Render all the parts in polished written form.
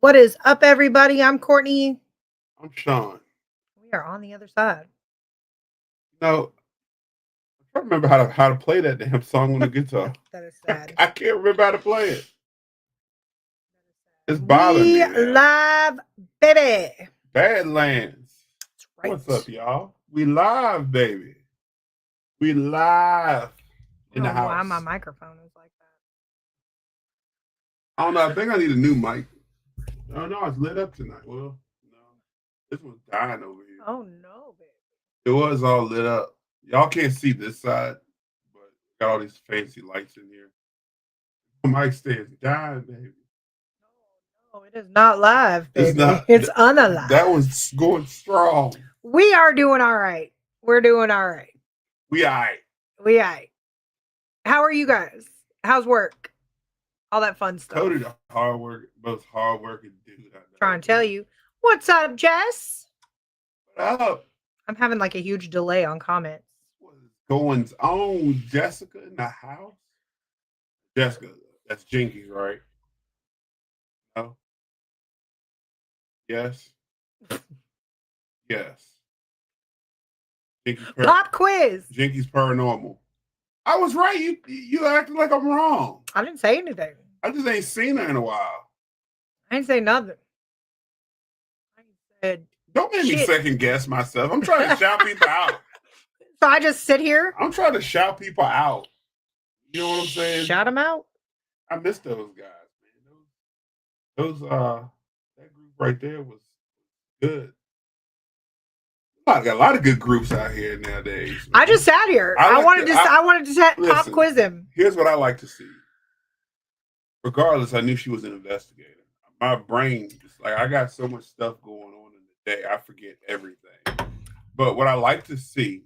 What is up, everybody? I'm Courtney. I'm Sean. We are on the other side. No, I don't remember how to play that damn song on the guitar. That is sad. I can't remember how to play it. It's bothering We me, man. live, baby. Badlands. That's right. What's up, y'all? We live, baby. We live in the house. Why my microphone is like that? I don't know. I think I need a new mic. Oh no, it's lit up tonight. Well, no, this one's dying over here. Oh no, baby. It was all lit up. Y'all can't see this side, but got all these fancy lights in here. My mic stands dying, baby. No, it is not live, baby. It's not. It's unalive. That was going strong. We are doing all right. We're doing all right. We all right. We all right. How are you guys? How's work? All that fun stuff. Cody, the most hard working dude. Trying to tell you. What's up, Jess? What up? I'm having like a huge delay on comments. What is going on, Jessica in the house? Jessica, that's Jinkies, right? No? Yes? Yes. Pop quiz. Jinkies Paranormal. I was right. You acting like I'm wrong. I didn't say anything. I just ain't seen her in a while. I didn't say nothing. I said, don't make me second guess myself. I'm trying to shout people out. So I just sit here? I'm trying to shout people out. You know what I'm saying? Shout them out? I miss those guys, man. That group right there was good. I got a lot of good groups out here nowadays. Man. I just sat here. I wanted to pop quiz him. Here's what I like to see. Regardless, I knew she was an investigator. My brain, I got so much stuff going on in the day, I forget everything. But what I like to see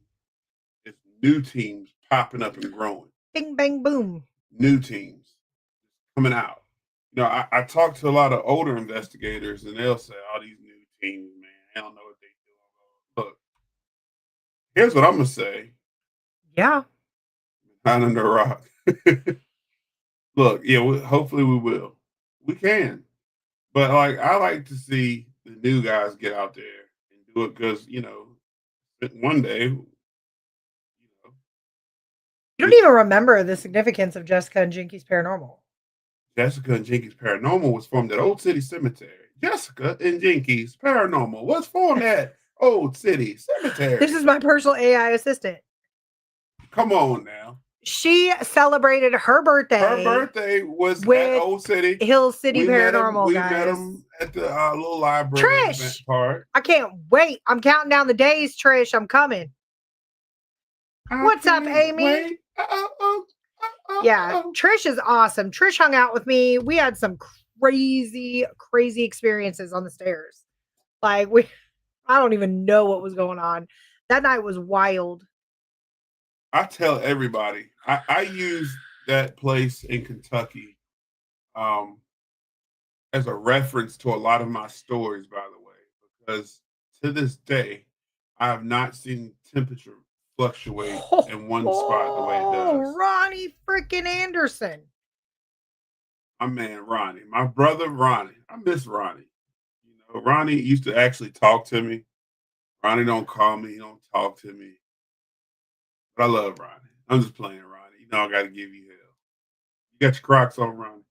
is new teams popping up and growing. Bing, bang, boom. New teams coming out. You know, I talk to a lot of older investigators, and they'll say, "Oh, these new teams, man, I don't know what they do." Look, here's what I'm gonna say. Yeah. Behind under a rock. Look, yeah, hopefully we will. We can. But I like to see the new guys get out there and do it because, one day, You don't even remember the significance of Jessica and Jinkies Paranormal. Jessica and Jinkies Paranormal was formed at Old City Cemetery. Jessica and Jinkies Paranormal was formed at Old City Cemetery. This is my personal AI assistant. Come on now. She celebrated her birthday. Her birthday was at Old City. Hill City Paranormal, we guys. We met them at the little library Trish! part. I can't wait. I'm counting down the days, Trish. I'm coming. What's up, Amy? Yeah, Trish is awesome. Trish hung out with me. We had some crazy experiences on the stairs. I don't even know what was going on. That night was wild. I tell everybody, I use that place in Kentucky as a reference to a lot of my stories, by the way, because to this day, I have not seen temperature fluctuate in one spot the way it does. Ronnie freaking Anderson. My man, Ronnie. My brother, Ronnie. I miss Ronnie. Ronnie used to actually talk to me. Ronnie don't call me. He don't talk to me. But I love Ronnie. I'm just playing Ronnie. I got to give you hell. You got your Crocs on, Ronnie.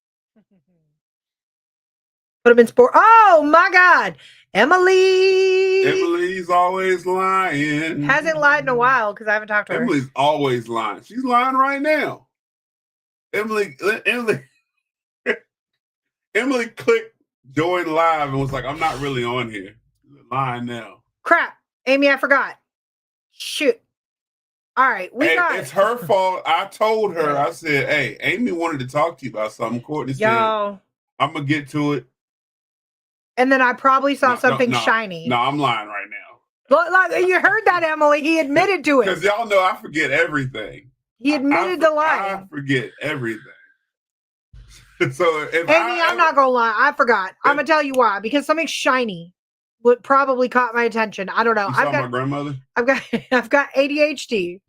Put them in sport. Oh, my God. Emily. Emily's always lying. Hasn't lied in a while because I haven't talked to her. Emily's always lying. She's lying right now. Emily clicked join live and was like, I'm not really on here. Lying now. Crap. Amy, I forgot. Shoot. All right. It's her fault. I told her, I said, hey, Amy wanted to talk to you about something. Courtney said, I'm going to get to it. And then I probably saw something shiny. No, I'm lying right now. Look, you heard that, Emily. He admitted to it. Because y'all know I forget everything. He admitted to lying. I forget everything. So Amy, I'm not going to lie. I forgot. I'm going to tell you why. Because something shiny would probably caught my attention. I don't know. You saw my grandmother? I've got ADHD.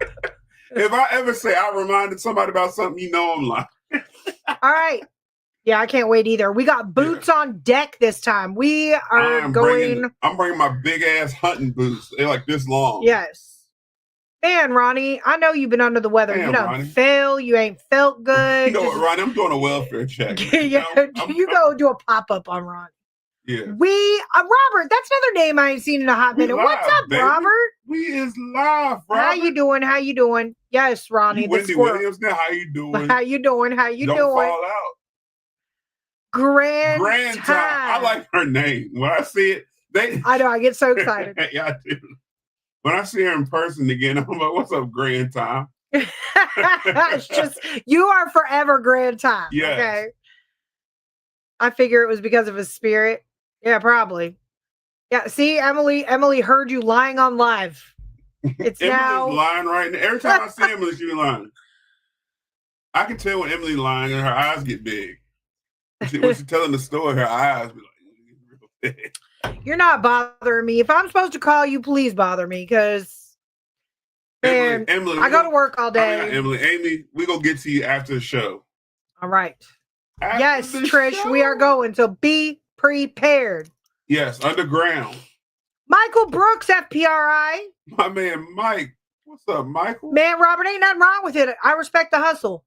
If I ever say I reminded somebody about something, I'm lying. All right. Yeah, I can't wait either. We got boots on deck this time. We are I'm going. bringing my big ass hunting boots. They're like this long. Yes. Man, Ronnie, I know you've been under the weather. Man, You done Ronnie. fail. You ain't felt good. You know what, Ronnie? I'm doing a welfare check. Yeah, you go do a pop-up on Ronnie. Yeah. Robert, that's another name I ain't seen in a hot minute. Live, what's up, baby. Robert? We is live, Robert. How you doing? How you doing? Yes, Ronnie. You Wendy Williams now. How you doing? How you doing? How you Don't doing? fall out. Grand time. I like her name. When I see it, I know. I get so excited. Yeah, I do. When I see her in person again, I'm like, "What's up, Grand Time?" It's just you are forever Grand Time. Yes. Okay. I figure it was because of his spirit. Yeah, probably. Yeah. See, Emily heard you lying on live. It's Emily's now lying right now. Every time I see Emily, she's lying. I can tell when Emily's lying and her eyes get big. When she's telling the story, her eyes be like real big. You're not bothering me. If I'm supposed to call you, please bother me because Emily, I go to work all day. Amy, we gonna get to you after the show. All right. Yes, Trish, show. We are going. So be prepared. Yes, underground. Michael Brooks, FPRI. My man, Mike. What's up, Michael? Man, Robert, ain't nothing wrong with it. I respect the hustle.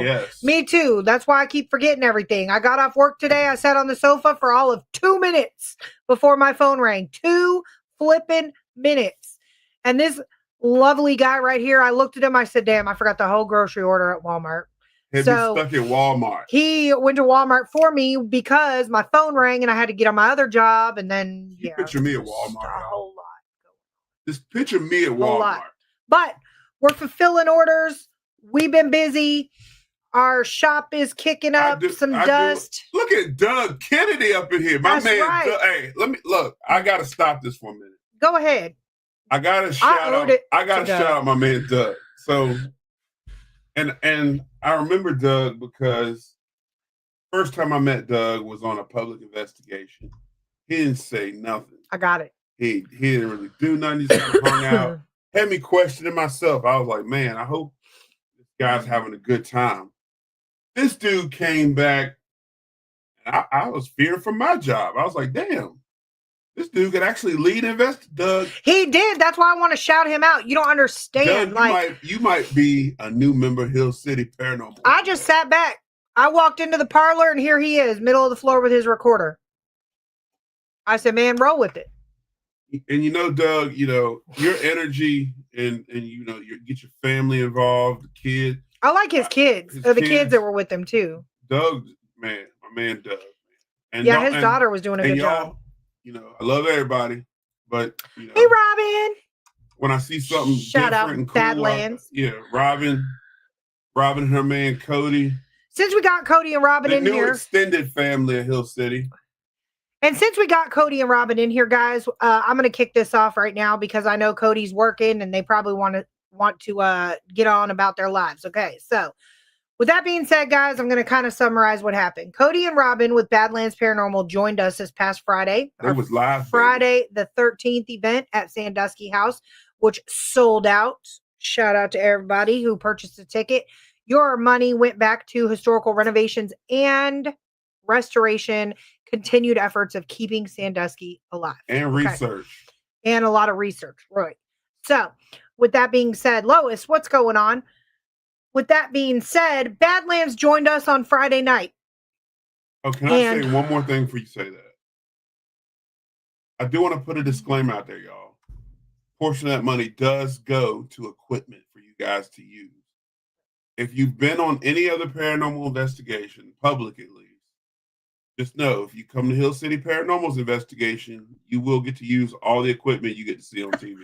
Yes. Me too. That's why I keep forgetting everything. I got off work today. I sat on the sofa for all of 2 minutes before my phone rang. 2 flipping minutes. And this lovely guy right here, I looked at him. I said, damn, I forgot the whole grocery order at Walmart. Had so been stuck at Walmart. He went to Walmart for me because my phone rang and I had to get on my other job. And then, picture me at Walmart. A whole lot. Just picture me at Walmart. But we're fulfilling orders. We've been busy. Our shop is kicking up some dust. Look at Doug Kennedy up in here. My man. Right. Doug, hey, let me look. I gotta stop this for a minute. Go ahead. I gotta shout out my man Doug. So and I remember Doug because first time I met Doug was on a public investigation. He didn't say nothing. I got it. He didn't really do nothing. He just hung out. Had me questioning myself. I was like, man, I hope this guy's having a good time. This dude came back, and I was fearing for my job. I was like, damn, this dude could actually lead Doug. He did. That's why I want to shout him out. You don't understand. Doug, you might be a new member of Hill City Paranormal. I just sat back. I walked into the parlor, and here he is, middle of the floor with his recorder. I said, man, roll with it. And Doug, your energy and you get your family involved, the kid. I like his kids. The kids that were with him too. Doug, man, my man Doug. And his daughter was doing a good job. I love everybody, but hey Robin. When I see something shout out and cool, Badlands. Robin and her man Cody. Since we got Cody and Robin in here. Extended family of Hill City. And since we got Cody and Robin in here, guys, I'm going to kick this off right now because I know Cody's working and they probably want to get on about their lives. Okay, so with that being said, guys, I'm going to kind of summarize what happened. Cody and Robin with Badlands Paranormal joined us this past Friday. It was live. Friday, the 13th event at Sandusky House, which sold out. Shout out to everybody who purchased a ticket. Your money went back to historical renovations and restoration, continued efforts of keeping Sandusky alive. And research. And a lot of research, right. So, with that being said, Lois, what's going on? With that being said, Badlands joined us on Friday night. Oh, can I say one more thing before you say that? I do want to put a disclaimer out there, y'all. Portion of that money does go to equipment for you guys to use. If you've been on any other paranormal investigation, public at least, just know if you come to Hill City Paranormal's investigation, you will get to use all the equipment you get to see on TV.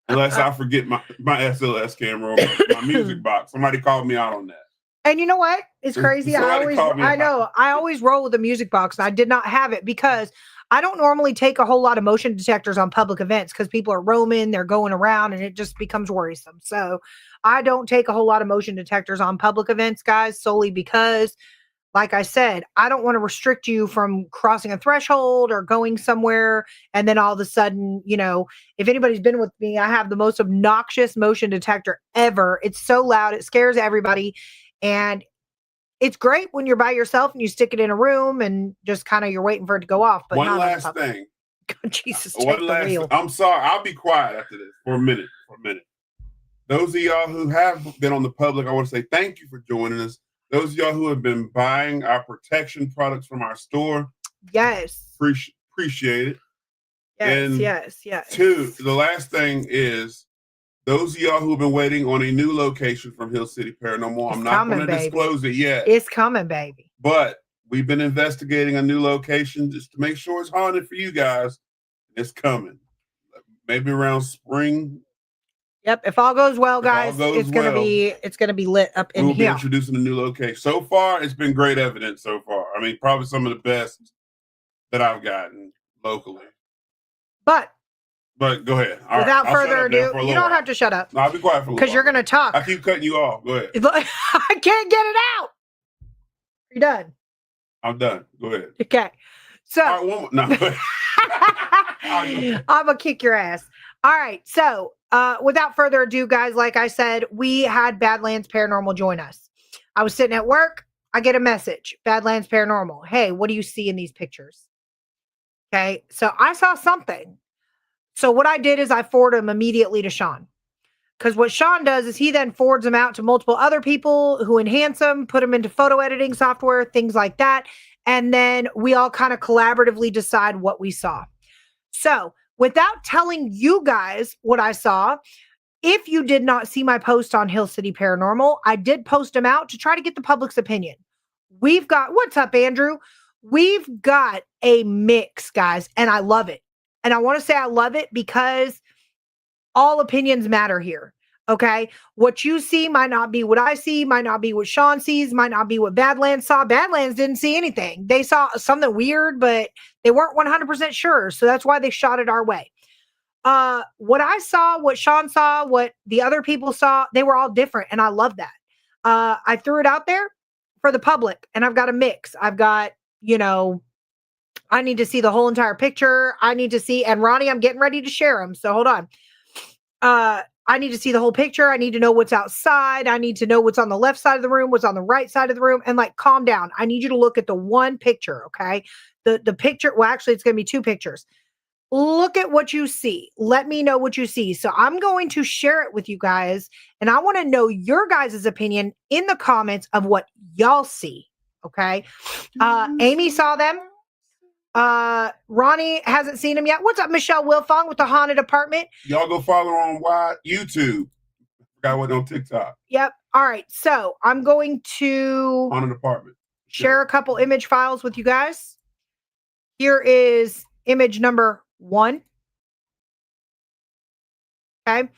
Unless I forget my SLS camera or my music box. Somebody called me out on that. And you know what? It's crazy. I always roll with the music box. And I did not have it because I don't normally take a whole lot of motion detectors on public events because people are roaming, they're going around, and it just becomes worrisome. So I don't take a whole lot of motion detectors on public events, guys, solely because, like I said, I don't want to restrict you from crossing a threshold or going somewhere. And then all of a sudden, if anybody's been with me, I have the most obnoxious motion detector ever. It's so loud. It scares everybody. And it's great when you're by yourself and you stick it in a room and just kind of you're waiting for it to go off. But one last thing. Jesus, take the wheel. I'm sorry. I'll be quiet after this for a minute. Those of y'all who have been on the public, I want to say thank you for joining us. Those of y'all who have been buying our protection products from our store. Yes. Appreciate it. Yes. Two, the last thing is those of y'all who have been waiting on a new location from Hill City Paranormal. I'm not going to disclose it yet. It's coming, baby. But we've been investigating a new location just to make sure it's haunted for you guys. It's coming. Maybe around spring. Yep. If all goes well, guys, it's gonna be lit up in here. We'll be introducing a new location. So far, it's been great evidence so far. I mean, probably some of the best that I've gotten locally. But go ahead. Without further ado, you don't have to shut up. No, I'll be quiet for a little because you're gonna talk. I keep cutting you off. Go ahead. I can't get it out. You're done. I'm done. Go ahead. Okay. So I'm gonna kick your ass. All right. So without further ado, guys, like I said, we had Badlands Paranormal join us. I was sitting at work. I get a message. Badlands Paranormal. Hey, what do you see in these pictures? Okay. So I saw something. So what I did is I forwarded them immediately to Sean. Because what Sean does is he then forwards them out to multiple other people who enhance them, put them into photo editing software, things like that. And then we all kind of collaboratively decide what we saw. So without telling you guys what I saw, if you did not see my post on Hill City Paranormal, I did post them out to try to get the public's opinion. We've got, what's up, Andrew? We've got a mix, guys, and I love it. And I want to say I love it because all opinions matter here. Okay. What you see might not be what I see, might not be what Sean sees, might not be what Badlands saw. Badlands didn't see anything. They saw something weird, but they weren't 100% sure. So that's why they shot it our way. What I saw, what Sean saw, what the other people saw, they were all different. And I love that. I threw it out there for the public and I've got a mix. I've got, I need to see the whole entire picture. I need to see, and Ronnie, I'm getting ready to share them. So hold on. I need to see the whole picture. I need to know what's outside. I need to know what's on the left side of the room, what's on the right side of the room, and calm down. I need you to look at the one picture. Okay. The picture. Well, actually it's going to be two pictures. Look at what you see. Let me know what you see. So I'm going to share it with you guys. And I want to know your guys' opinion in the comments of what y'all see. Okay. Amy saw them. Ronnie hasn't seen him yet. What's up, Michelle Wilfong with the haunted apartment? Y'all go follow her on YouTube. Forgot what on TikTok. Yep. All right. So I'm going to haunted apartment. Share a couple image files with you guys. Here is image number 1. Okay.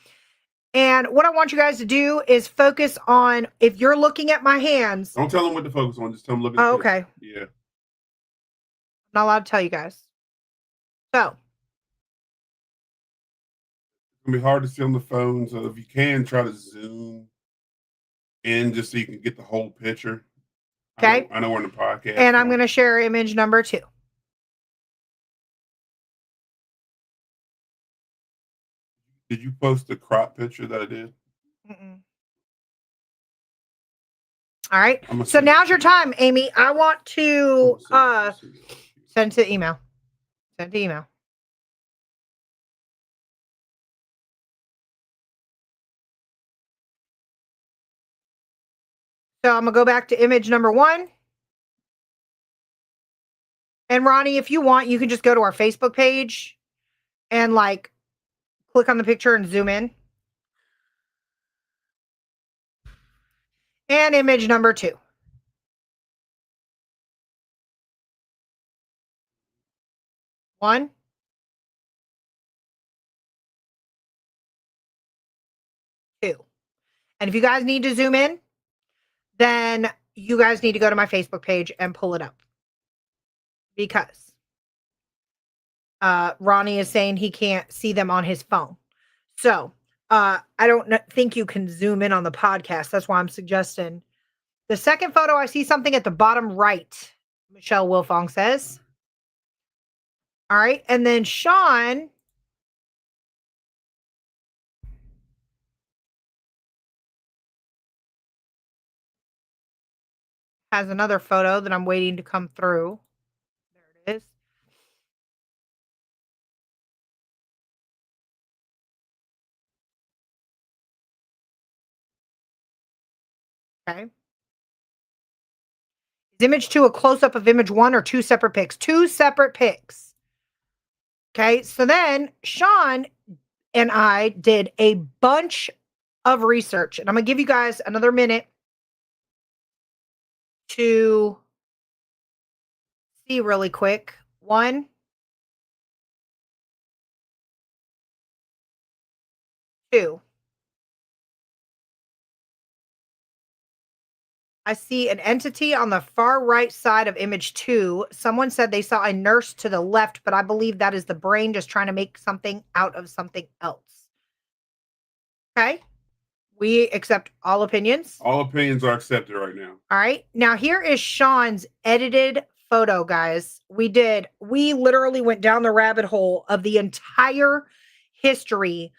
And what I want you guys to do is focus on, if you're looking at my hands. Don't tell them what to focus on. Just tell them look at okay. Yeah. I'm not allowed to tell you guys. So. It's going to be hard to see on the phone. So if you can, try to zoom in just so you can get the whole picture. Okay. I know we're in the podcast. And I'm going to share image number 2. Did you post the crop picture that I did? Mm-mm. All right. So now's your time, Amy. I want to send to email. Send to email. So I'm going to go back to image number 1. And Ronnie, if you want, you can just go to our Facebook page and click on the picture and zoom in. And image number 2. One. Two. And if you guys need to zoom in, then you guys need to go to my Facebook page and pull it up. Because Ronnie is saying he can't see them on his phone. So I don't think you can zoom in on the podcast. That's why I'm suggesting. The second photo, I see something at the bottom right, Michelle Wilfong says. All right. And then Sean. has another photo that I'm waiting to come through. There it is. Okay. Is image 2 a close-up of image 1 or 2 separate pics? 2 separate pics. Okay, so then Sean and I did a bunch of research, and I'm going to give you guys another minute to see really quick. 1, 2. I see an entity on the far right side of image 2. Someone said they saw a nurse to the left, but I believe that is the brain just trying to make something out of something else. Okay. We accept all opinions. All opinions are accepted right now. All right. Now here is Sean's edited photo, guys. We literally went down the rabbit hole of the entire history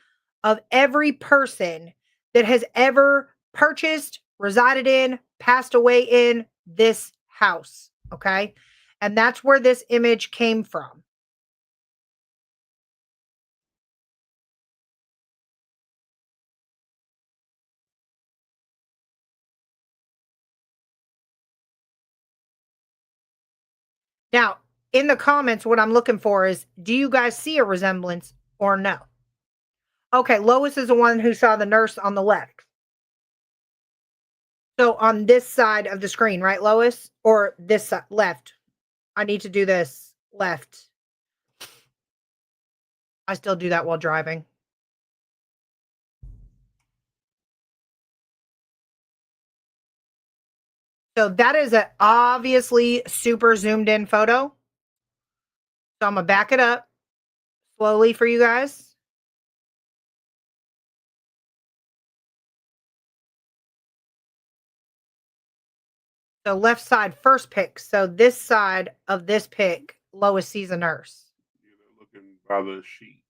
of every person that has ever purchased, resided in, passed away in this house. Okay. And that's where this image came from. Now, in the comments, what I'm looking for is, do you guys see a resemblance or no? Okay, Lois is the one who saw the nurse on the left. So on this side of the screen, right, Lois? Or this side, left? I need to do this left. I still do that while driving. So that is an obviously super zoomed in photo. So I'm going to back it up slowly for you guys. So left side, first pick. So this side of this pick, Lois sees a nurse. Yeah, they're looking by the sheet.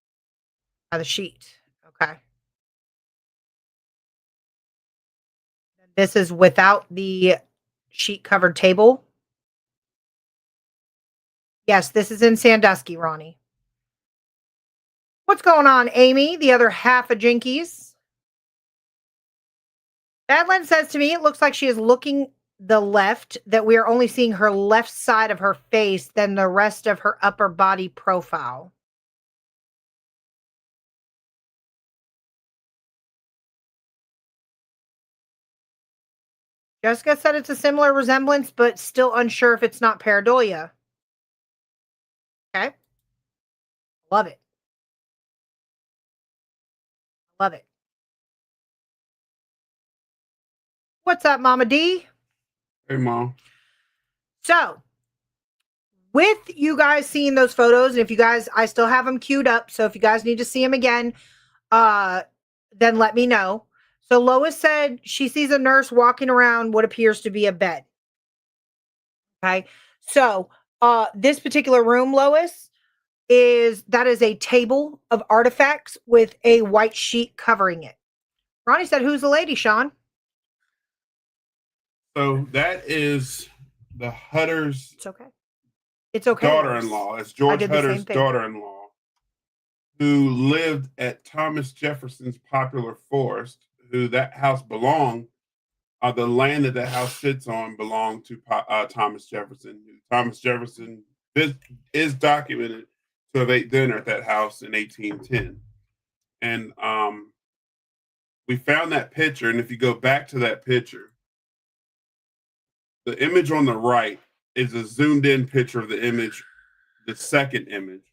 By the sheet. Okay. This is without the sheet covered table. Yes, this is in Sandusky, Ronnie. What's going on, Amy? The other half of Jinkies. Badland says to me, it looks like she is looking the left, that we are only seeing her left side of her face than the rest of her upper body profile. Jessica said it's a similar resemblance, but still unsure if it's not pareidolia. Okay. Love it. Love it. What's up, Mama D? Hey, Mom. So, with you guys seeing those photos, and if you guys, I still have them queued up. So if you guys need to see them again, then let me know. So Lois said she sees a nurse walking around what appears to be a bed. Okay. So this particular room, Lois, is a table of artifacts with a white sheet covering it. Ronnie said, who's the lady, Sean? So that is the Hutter's. It's okay. It's okay. Daughter-in-law. It's George Hutter's daughter-in-law, who lived at Thomas Jefferson's popular forest, who that house belonged. The land that house sits on belonged to Thomas Jefferson. Thomas Jefferson is documented to have ate dinner at that house in 1810. And we found that picture. And if you go back to that picture, the image on the right is a zoomed in picture of the image, the second image.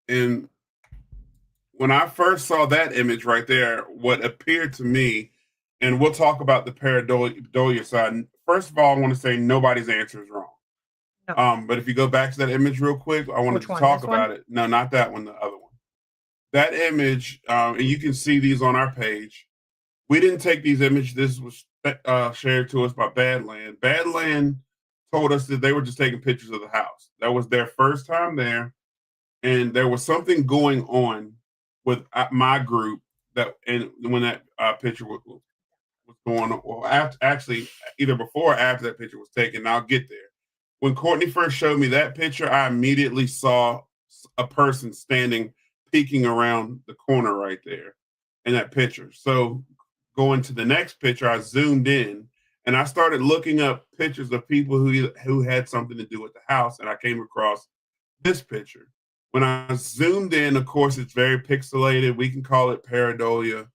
And when I first saw that image right there, what appeared to me, and we'll talk about the pareidolia side. First of all, I want to say nobody's answer is wrong. No. But if you go back to that image real quick, I wanted to talk about it. No, not that one, the other one. That image, and you can see these on our page. We didn't take these images. This was shared to us by Badland. Badland told us that they were just taking pictures of the house. That was their first time there. And there was something going on with my group that, and when that picture was going on. Well, actually, either before or after that picture was taken. I'll get there. When Courtney first showed me that picture, I immediately saw a person standing, peeking around the corner right there in that picture. So going to the next picture, I zoomed in and I started looking up pictures of people who had something to do with the house, and I came across this picture. When I zoomed in, of course, it's very pixelated. We can call it pareidolia.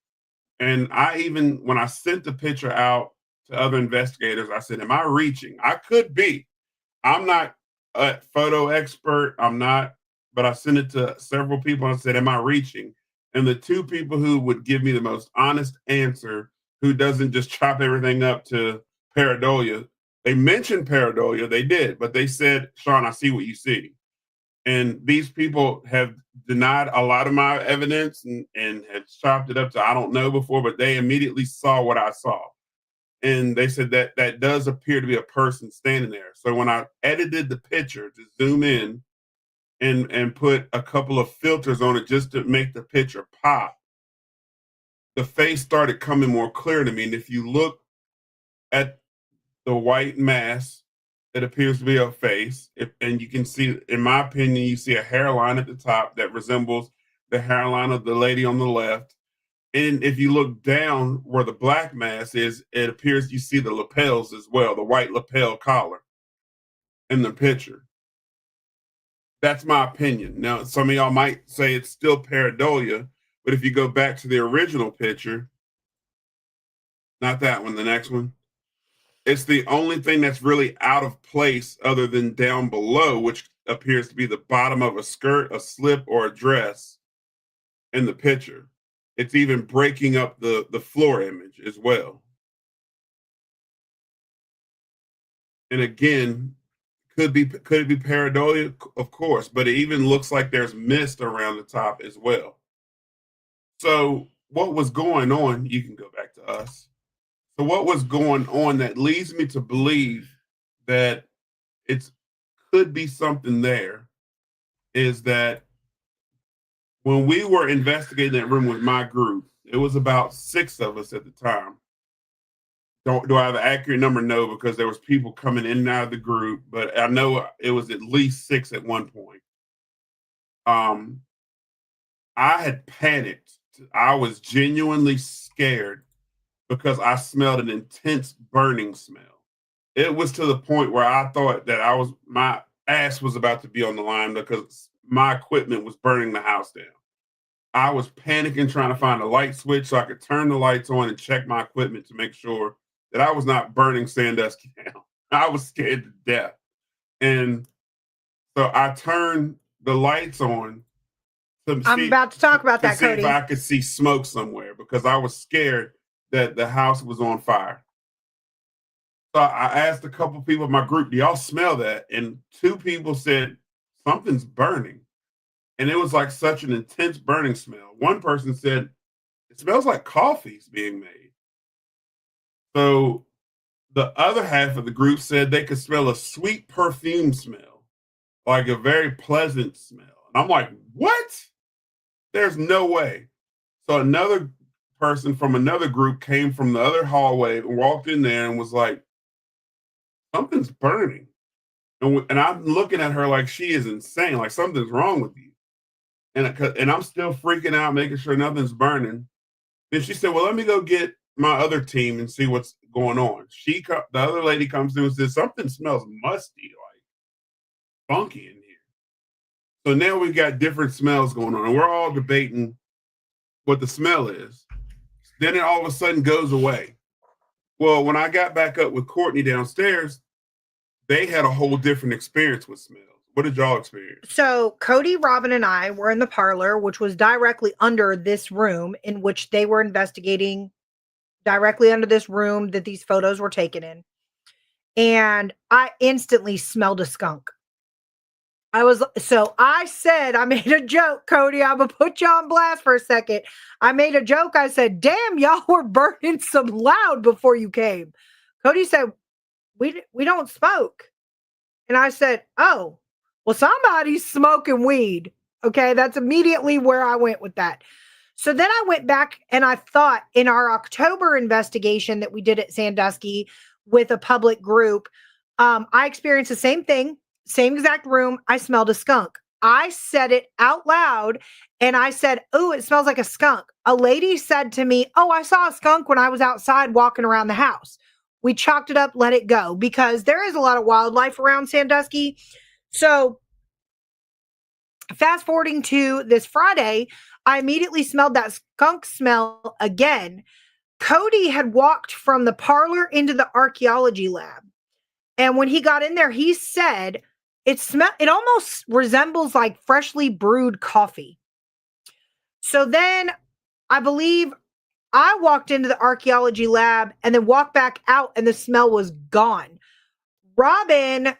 And I even, when I sent the picture out to other investigators, I said, am I reaching? I could be. I'm not a photo expert. I'm not, but I sent it to several people and I said, am I reaching? And the two people who would give me the most honest answer, who doesn't just chop everything up to pareidolia, they mentioned pareidolia, they did, but they said, Sean, I see what you see. And these people have denied a lot of my evidence and have chopped it up to I don't know before, but they immediately saw what I saw. And they said that that does appear to be a person standing there. So when I edited the picture to zoom in and put a couple of filters on it just to make the picture pop, the face started coming more clear to me. And if you look at the white mass, it appears to be a face. And you can see, in my opinion, you see a hairline at the top that resembles the hairline of the lady on the left. And if you look down where the black mass is, it appears you see the lapels as well, the white lapel collar in the picture. That's my opinion. Now, some of y'all might say it's still pareidolia, but if you go back to the original picture, not that one, the next one, it's the only thing that's really out of place other than down below, which appears to be the bottom of a skirt, a slip, or a dress in the picture. It's even breaking up the floor image as well. And again, could it be pareidolia? Of course, but it even looks like there's mist around the top as well. So what was going on? You can go back to us. So what was going on that leads me to believe that it could be something there is that when we were investigating that room with my group, it was about 6 of us at the time. Do I have an accurate number? No, because there was people coming in and out of the group, but I know it was at least 6 at one point. I had panicked. I was genuinely scared because I smelled an intense burning smell. It was to the point where I thought that my ass was about to be on the line because my equipment was burning the house down. I was panicking, trying to find a light switch so I could turn the lights on and check my equipment to make sure that I was not burning Sandusky down. I was scared to death. And so I turned the lights on. I'm about to talk about that, Cody. If I could see smoke somewhere because I was scared that the house was on fire. So I asked a couple people in my group, do y'all smell that? And 2 people said, something's burning. And it was like such an intense burning smell. One person said, it smells like coffee's being made. So the other half of the group said they could smell a sweet perfume smell, like a very pleasant smell. And I'm like, what? There's no way. So another person from another group came from the other hallway and walked in there and was like, something's burning. And I'm looking at her like she is insane, like something's wrong with you. And I'm still freaking out, making sure nothing's burning. Then she said, well, let me go get my other team and see what's going on. The other lady comes through and says, something smells musty, like funky in here. So now we've got different smells going on, and we're all debating what the smell is. Then it all of a sudden goes away. Well, when I got back up with Courtney downstairs, they had a whole different experience with smells. What did y'all experience? So Cody, Robin, and I were in the parlor, which was directly under this room in which they were investigating, directly under this room that these photos were taken in. And I instantly smelled a skunk. I said, I made a joke, Cody. I'm going to put you on blast for a second. I made a joke. I said, damn, y'all were burning some loud before you came. Cody said, we don't smoke. And I said, oh, well, somebody's smoking weed. Okay. That's immediately where I went with that. So then I went back and I thought in our October investigation that we did at Sandusky with a public group, I experienced the same thing, same exact room. I smelled a skunk. I said it out loud and I said, "Oh, it smells like a skunk." A lady said to me, "Oh, I saw a skunk when I was outside walking around the house." We chalked it up, let it go, because there is a lot of wildlife around Sandusky. So fast forwarding to this Friday, I immediately smelled that skunk smell again. Cody had walked from the parlor into the archaeology lab. And when he got in there, he said it almost resembles like freshly brewed coffee. So then I believe I walked into the archaeology lab and then walked back out and the smell was gone. Robin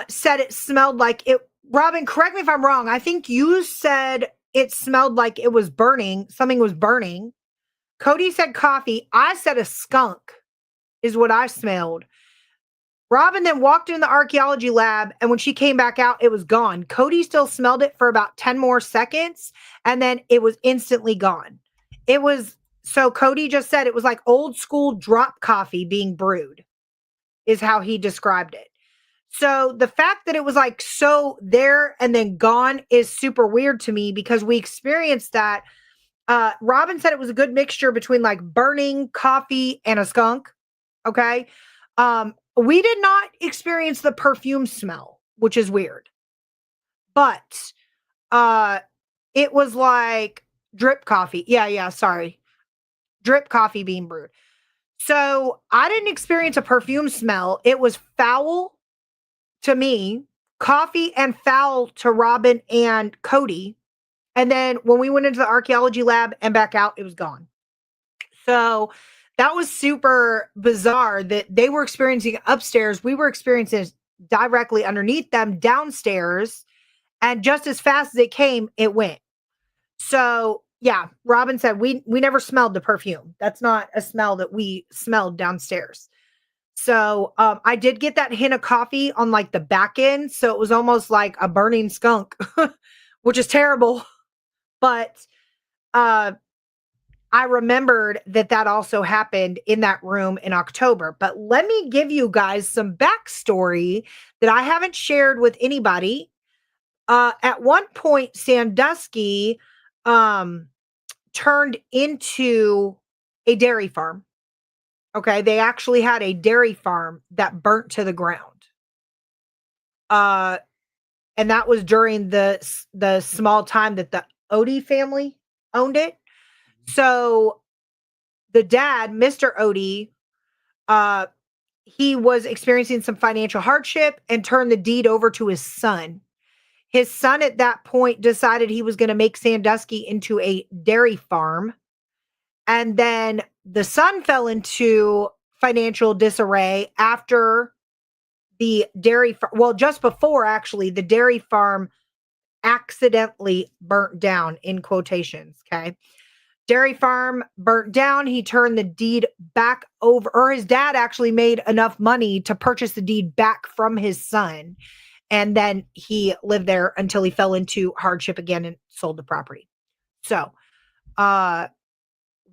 said it smelled like it. Robin, correct me if I'm wrong. I think you said it smelled like it was burning. Something was burning. Cody said coffee. I said a skunk is what I smelled. Robin then walked in the archaeology lab, and when she came back out, it was gone. Cody still smelled it for about 10 more seconds, and then it was instantly gone. It was, so Cody just said it was like old school drop coffee being brewed, is how he described it. So the fact that it was like so there and then gone is super weird to me because we experienced that. Robin said it was a good mixture between like burning coffee and a skunk. Okay. We did not experience the perfume smell, which is weird. But it was like drip coffee. Yeah, sorry. Drip coffee being brewed. So I didn't experience a perfume smell. It was foul to me, coffee and foul to Robin and Cody. And then when we went into the archaeology lab and back out, it was gone. So that was super bizarre that they were experiencing upstairs. We were experiencing directly underneath them downstairs. And just as fast as it came, it went. So yeah, Robin said we never smelled the perfume. That's not a smell that we smelled downstairs. So I did get that hint of coffee on like the back end. So it was almost like a burning skunk, which is terrible. But I remembered that also happened in that room in October. But let me give you guys some backstory that I haven't shared with anybody. At one point, Sandusky turned into a dairy farm. Okay, they actually had a dairy farm that burnt to the ground. And that was during the small time that the Odie family owned it. So the dad, Mr. Odie, he was experiencing some financial hardship and turned the deed over to his son. His son at that point decided he was going to make Sandusky into a dairy farm. And then the son fell into financial disarray after the dairy well, just before actually, the dairy farm accidentally burnt down, in quotations. Okay. Dairy farm burnt down. He turned the deed back over, or his dad actually made enough money to purchase the deed back from his son. And then he lived there until he fell into hardship again and sold the property. So,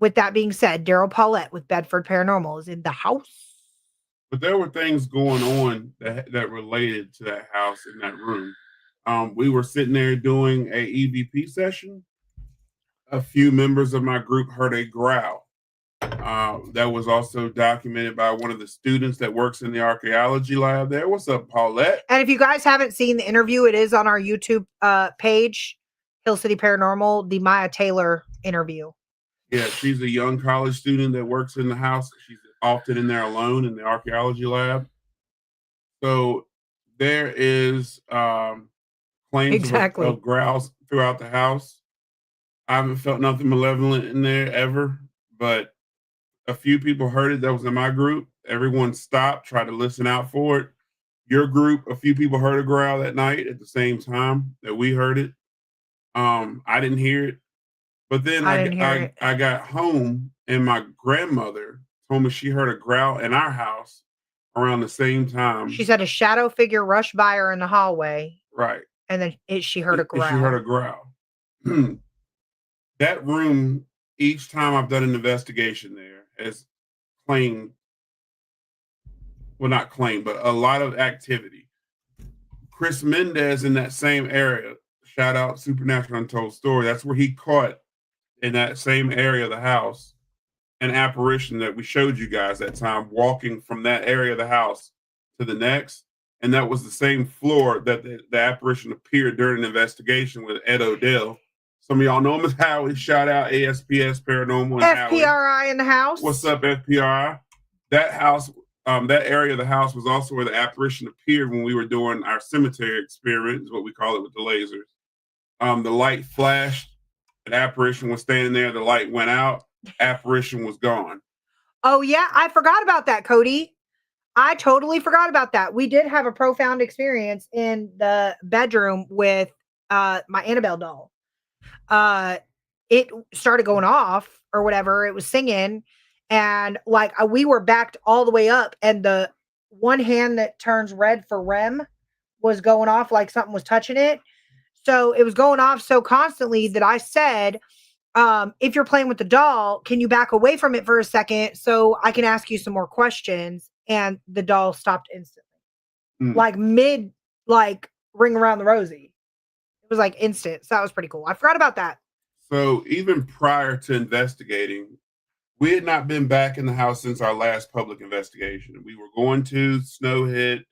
with that being said, Daryl Paulette with Bedford Paranormal is in the house. But there were things going on that related to that house in that room. We were sitting there doing a EVP session. A few members of my group heard a growl. That was also documented by one of the students that works in the archaeology lab there. What's up, Paulette? And if you guys haven't seen the interview, it is on our YouTube page, Hill City Paranormal, the Maya Taylor interview. Yeah, she's a young college student that works in the house. She's often in there alone in the archaeology lab. So there is claims of growls throughout the house. I haven't felt nothing malevolent in there ever, but a few people heard it that was in my group. Everyone stopped, tried to listen out for it. Your group, a few people heard a growl that night at the same time that we heard it. I didn't hear it. But then I got home and my grandmother told me she heard a growl in our house around the same time. She said a shadow figure rushed by her in the hallway. Right. And then she heard a growl. She heard a growl. that room, each time I've done an investigation there, has claimed, well, not claimed, but a lot of activity. Chris Mendez in that same area, shout out Supernatural Untold Story, that's where he caught in that same area of the house an apparition that we showed you guys that time, walking from that area of the house to the next. And that was the same floor that the apparition appeared during the investigation with Ed Odell. Some of y'all know him as Howie. Shout out ASPS Paranormal and FPRI Howie. In the house. What's up, FPRI? That house, that area of the house was also where the apparition appeared when we were doing our cemetery experiment, is what we call it with the lasers. The light flashed, an apparition was standing there, the light went out, apparition was gone. Oh, yeah. I forgot about that, Cody. I totally forgot about that. We did have a profound experience in the bedroom with my Annabelle doll. It started going off or whatever. It was singing. And like we were backed all the way up. And the one hand that turns red for REM was going off like something was touching it. So it was going off so constantly that I said, if you're playing with the doll, can you back away from it for a second so I can ask you some more questions? And the doll stopped instantly, like mid, like ring around the rosy. It was like instant. So that was pretty cool. I forgot about that. So even prior to investigating, we had not been back in the house since our last public investigation. We were going to Snow hit.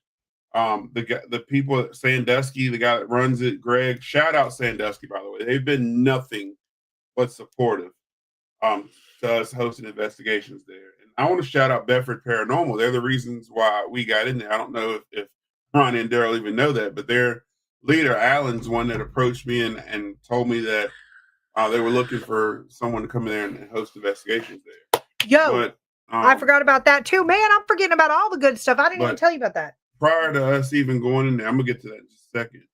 The people at Sandusky, the guy that runs it, Greg, shout out Sandusky, by the way. They've been nothing but supportive to us hosting investigations there. And I want to shout out Bedford Paranormal. They're the reasons why we got in there. I don't know if Ron and Daryl even know that, but their leader, Alan's one that approached me and told me that they were looking for someone to come in there and host investigations there. Yo, but, I forgot about that too. Man, I'm forgetting about all the good stuff. I didn't even tell you about that. Prior to us even going in there, I'm going to get to that in just a second.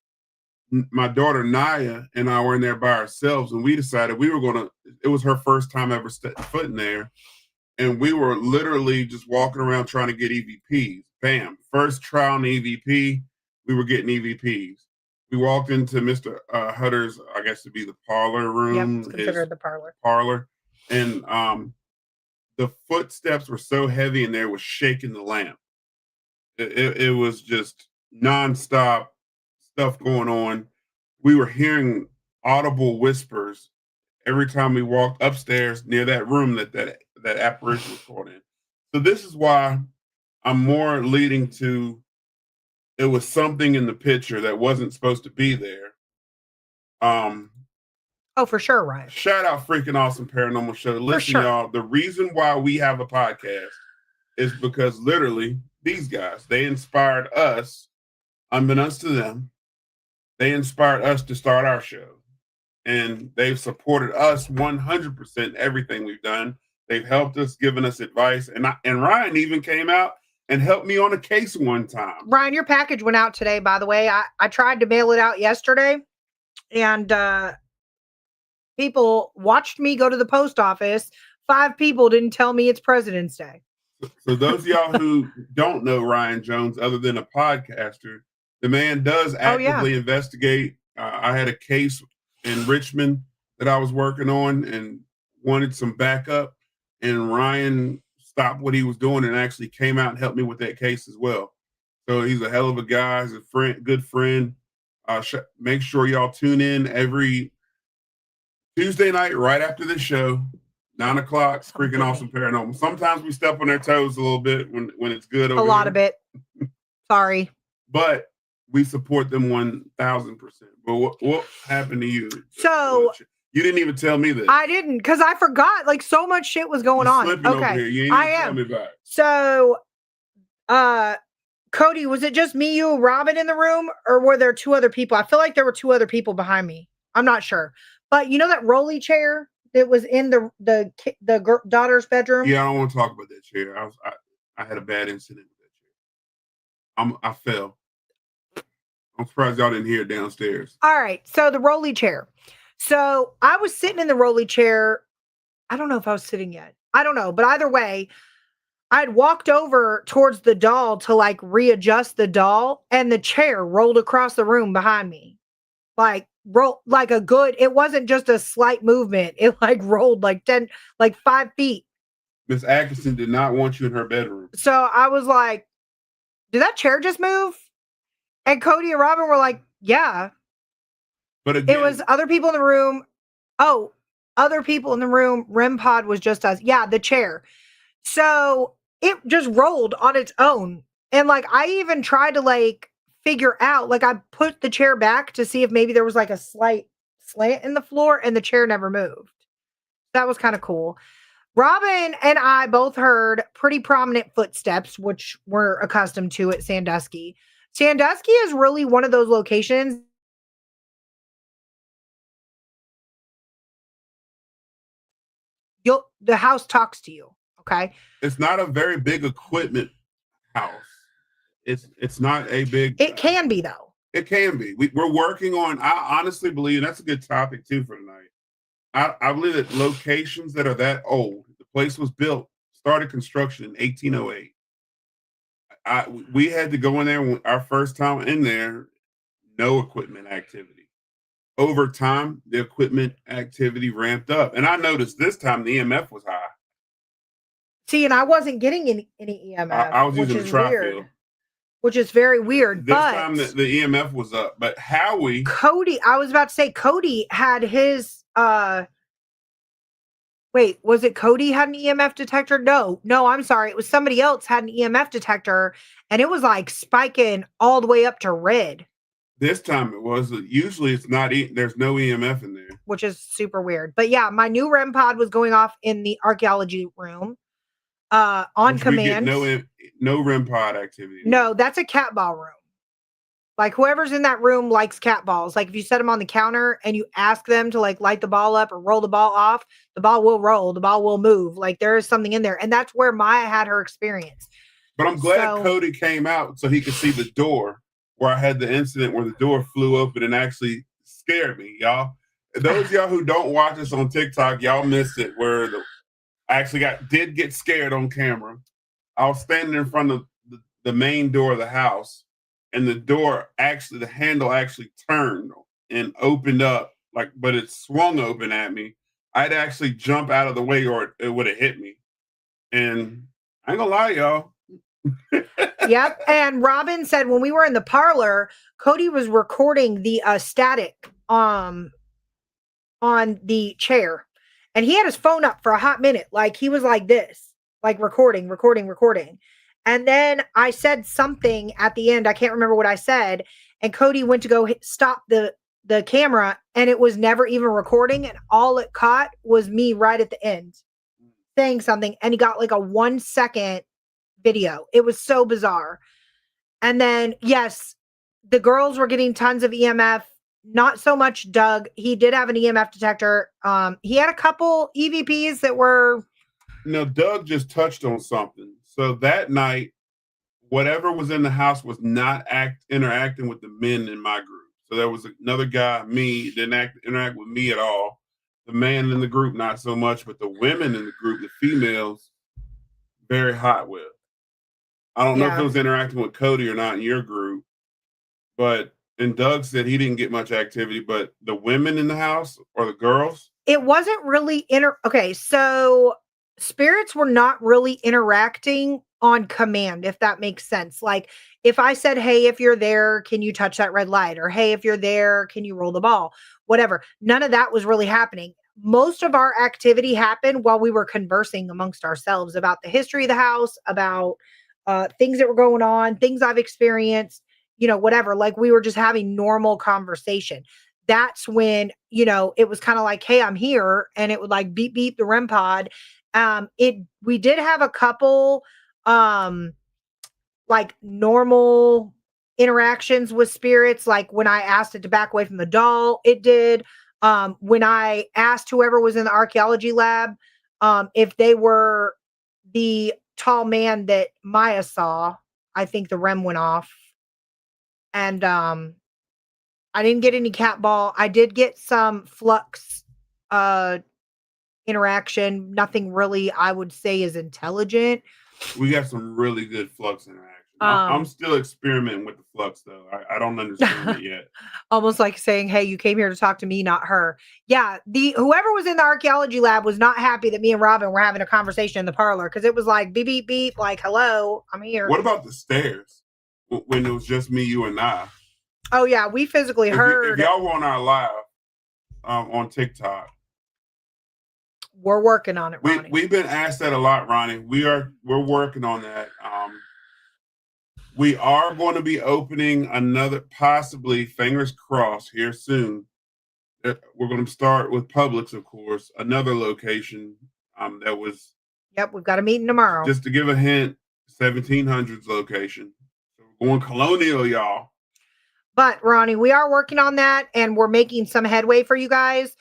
My daughter Naya and I were in there by ourselves, and we decided we were going to, it was her first time ever stepping foot in there. And we were literally just walking around trying to get EVPs. Bam. First trial on EVP, we were getting EVPs. We walked into Mr. Hutter's, I guess to be the parlor room. Yep, it's considered the parlor. And the footsteps were so heavy in there, was shaking the lamp. It was just nonstop stuff going on. We were hearing audible whispers every time we walked upstairs near that room that apparition was caught in. So this is why I'm more leading to it was something in the picture that wasn't supposed to be there. Oh, for sure, Ryan. Shout out freaking awesome paranormal show. Listen, y'all, the reason why we have a podcast is because literally these guys, they inspired us, unbeknownst to them, they inspired us to start our show. And they've supported us 100% everything we've done. They've helped us, given us advice. And Ryan even came out and helped me on a case one time. Ryan, your package went out today, by the way. I tried to mail it out yesterday. And people watched me go to the post office. 5 people didn't tell me it's President's Day. So those of y'all who don't know Ryan Jones, other than a podcaster, the man does actively investigate. I had a case in Richmond that I was working on and wanted some backup, and Ryan stopped what he was doing and actually came out and helped me with that case as well. So he's a hell of a guy. He's a friend, good friend. Make sure y'all tune in every Tuesday night right after this show, 9 o'clock. Freaking awesome paranormal. Sometimes we step on their toes a little bit when it's good. A lot of it. Sorry, but we support them 1,000%. But what happened to you? So you didn't even tell me this. I didn't, because I forgot. Like so much shit was going on. Okay, over here. You ain't even tell me about it. So, Cody, was it just me, you, Robin in the room, or were there 2 other people? I feel like there were 2 other people behind me. I'm not sure, but you know that rolly chair that was in the daughter's bedroom? Yeah, I don't want to talk about that chair. I had a bad incident with that chair. I fell. I'm surprised y'all didn't hear it downstairs. All right. So the rolly chair. So I was sitting in the rolly chair. I don't know if I was sitting yet. I don't know. But either way, I'd walked over towards the doll to like readjust the doll, and the chair rolled across the room behind me. like roll like a good, it wasn't just a slight movement. It like rolled like 5 feet. Miss Atkinson did not want you in her bedroom. So I was like, did that chair just move? And Cody and Robin were like, yeah. But again, it was other people in the room. Oh, other people in the room. REM pod was just us. Yeah, the chair. So it just rolled on its own. And like, I even tried to like figure out, like, I put the chair back to see if maybe there was like a slight slant in the floor, and the chair never moved. That was kind of cool. Robin and I both heard pretty prominent footsteps, which we're accustomed to at Sandusky. Sandusky is really one of those locations. The house talks to you. Okay. It's not a very big equipment house. It's not a big. It can be though. It can be. We're working on. I honestly believe, and that's a good topic too for tonight. I believe that locations that are that old, the place was built, started construction in 1808. We had to go in there our first time in there, no equipment activity. Over time, the equipment activity ramped up, and I noticed this time the EMF was high. See, and I wasn't getting any EMF. I was using the tri-field, which is very weird. This time the EMF was up, but Cody, I was about to say Cody had his wait, was it Cody had an EMF detector? No, I'm sorry. It was somebody else had an EMF detector, and it was like spiking all the way up to red. This time it was. Usually it's not. There's no EMF in there, which is super weird. But yeah, my new REM pod was going off in the archaeology room on command. No REM pod activity. No, that's a cat ball room. Like whoever's in that room likes cat balls. Like if you set them on the counter and you ask them to like light the ball up or roll the ball off, the ball will roll, the ball will move. Like there is something in there. And that's where Maya had her experience. But I'm glad Cody came out so he could see the door where I had the incident where the door flew open and actually scared me, y'all. Those y'all who don't watch us on TikTok, y'all missed it where I actually did get scared on camera. I was standing in front of the main door of the house, and the handle actually turned and opened up, but it swung open at me. I'd actually jump out of the way or it would have hit me. And I ain't gonna lie, y'all. Yep. And Robin said when we were in the parlor, Cody was recording the static on the chair. And he had his phone up for a hot minute. Like he was like this, like recording. And then I said something at the end. I can't remember what I said. And Cody went to go stop the camera, and it was never even recording. And all it caught was me right at the end saying something. And he got like a 1 second video. It was so bizarre. And then, yes, the girls were getting tons of EMF. Not so much Doug. He did have an EMF detector. He had a couple EVPs that were. No, Doug just touched on something. So that night, whatever was in the house was not interacting with the men in my group. So there was another guy, me, didn't interact with me at all. The man in the group, not so much, but the women in the group, the females, very hot with. I don't know if it was interacting with Cody or not in your group, and Doug said he didn't get much activity, but the women in the house or the girls? It wasn't really okay, so spirits were not really interacting on command, if that makes sense. Like if I said, hey, if you're there, can you touch that red light? Or hey, if you're there, can you roll the ball? Whatever. None of that was really happening. Most of our activity happened while we were conversing amongst ourselves about the history of the house, about things that were going on, things I've experienced, whatever. Like we were just having normal conversation. That's when, it was kind of like, hey, I'm here. And it would like beep, beep the REM pod. We did have a couple, like normal interactions with spirits. Like when I asked it to back away from the doll, it did. When I asked whoever was in the archaeology lab, if they were the tall man that Maya saw, I think the REM went off. And I didn't get any cat ball. I did get some flux interaction. Nothing really I would say is intelligent. We got some really good flux interaction. I'm still experimenting with the flux, though. I don't understand it yet. Almost like saying, hey, you came here to talk to me, not her. Yeah, whoever was in the archaeology lab was not happy that me and Robin were having a conversation in the parlor, because it was like beep, beep, beep, like, hello, I'm here. What about the stairs when it was just me, you, and I? Oh, yeah, we physically heard. If y'all were on our live on TikTok. We're working on it, Ronnie. We've been asked that a lot, Ronnie. We're working on that. We are going to be opening another, possibly, fingers crossed, here soon. We're going to start with Publix, of course, another location that was. Yep, we've got a meeting tomorrow. Just to give a hint, 1700s location. So we're going colonial, y'all. But Ronnie, we are working on that, and we're making some headway for you guys.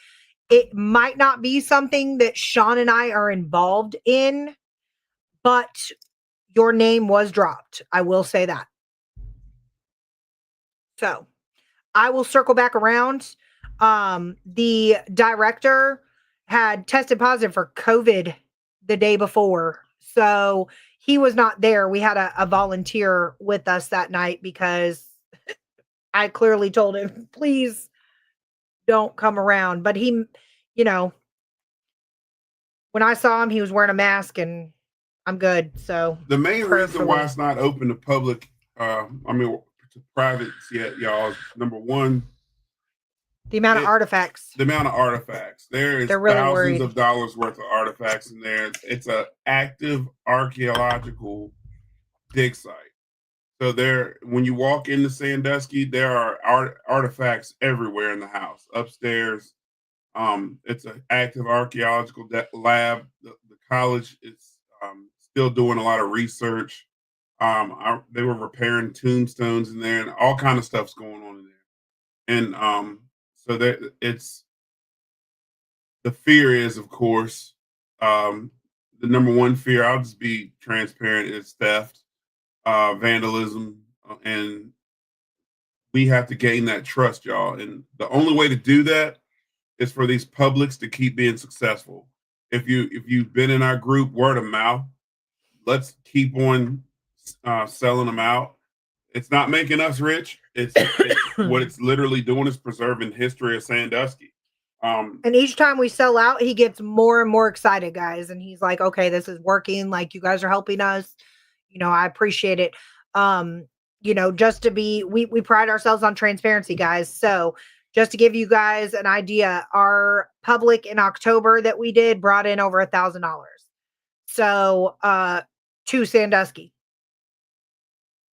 It might not be something that Sean and I are involved in, but your name was dropped. I will say that. So I will circle back around. The director had tested positive for COVID the day before, so he was not there. We had a volunteer with us that night because I clearly told him, please don't come around. But he, when I saw him, he was wearing a mask, and I'm good. So the main reason why it's not open to public, to privates yet, y'all, is number one, the amount of artifacts. The amount of artifacts. There is really thousands of dollars worth of artifacts in there. It's an active archaeological dig site. So when you walk into Sandusky, there are artifacts everywhere in the house, upstairs. It's an active archaeological lab. The college is still doing a lot of research. They were repairing tombstones in there, and all kind of stuff's going on in there. And so it's the fear is, of course, the number one fear. I'll just be transparent: is theft, vandalism, and we have to gain that trust, y'all. And the only way to do that is for these publics to keep being successful. If you've been in our group, word of mouth, let's keep on selling them out. It's not making us rich. It's what it's literally doing is preserving history of Sandusky. And each time we sell out, he gets more and more excited, guys. And he's like, okay, this is working. Like, you guys are helping us. I appreciate it. Just to be, we pride ourselves on transparency, guys. So just to give you guys an idea, our public in October that we did brought in over $1,000. So, to Sandusky.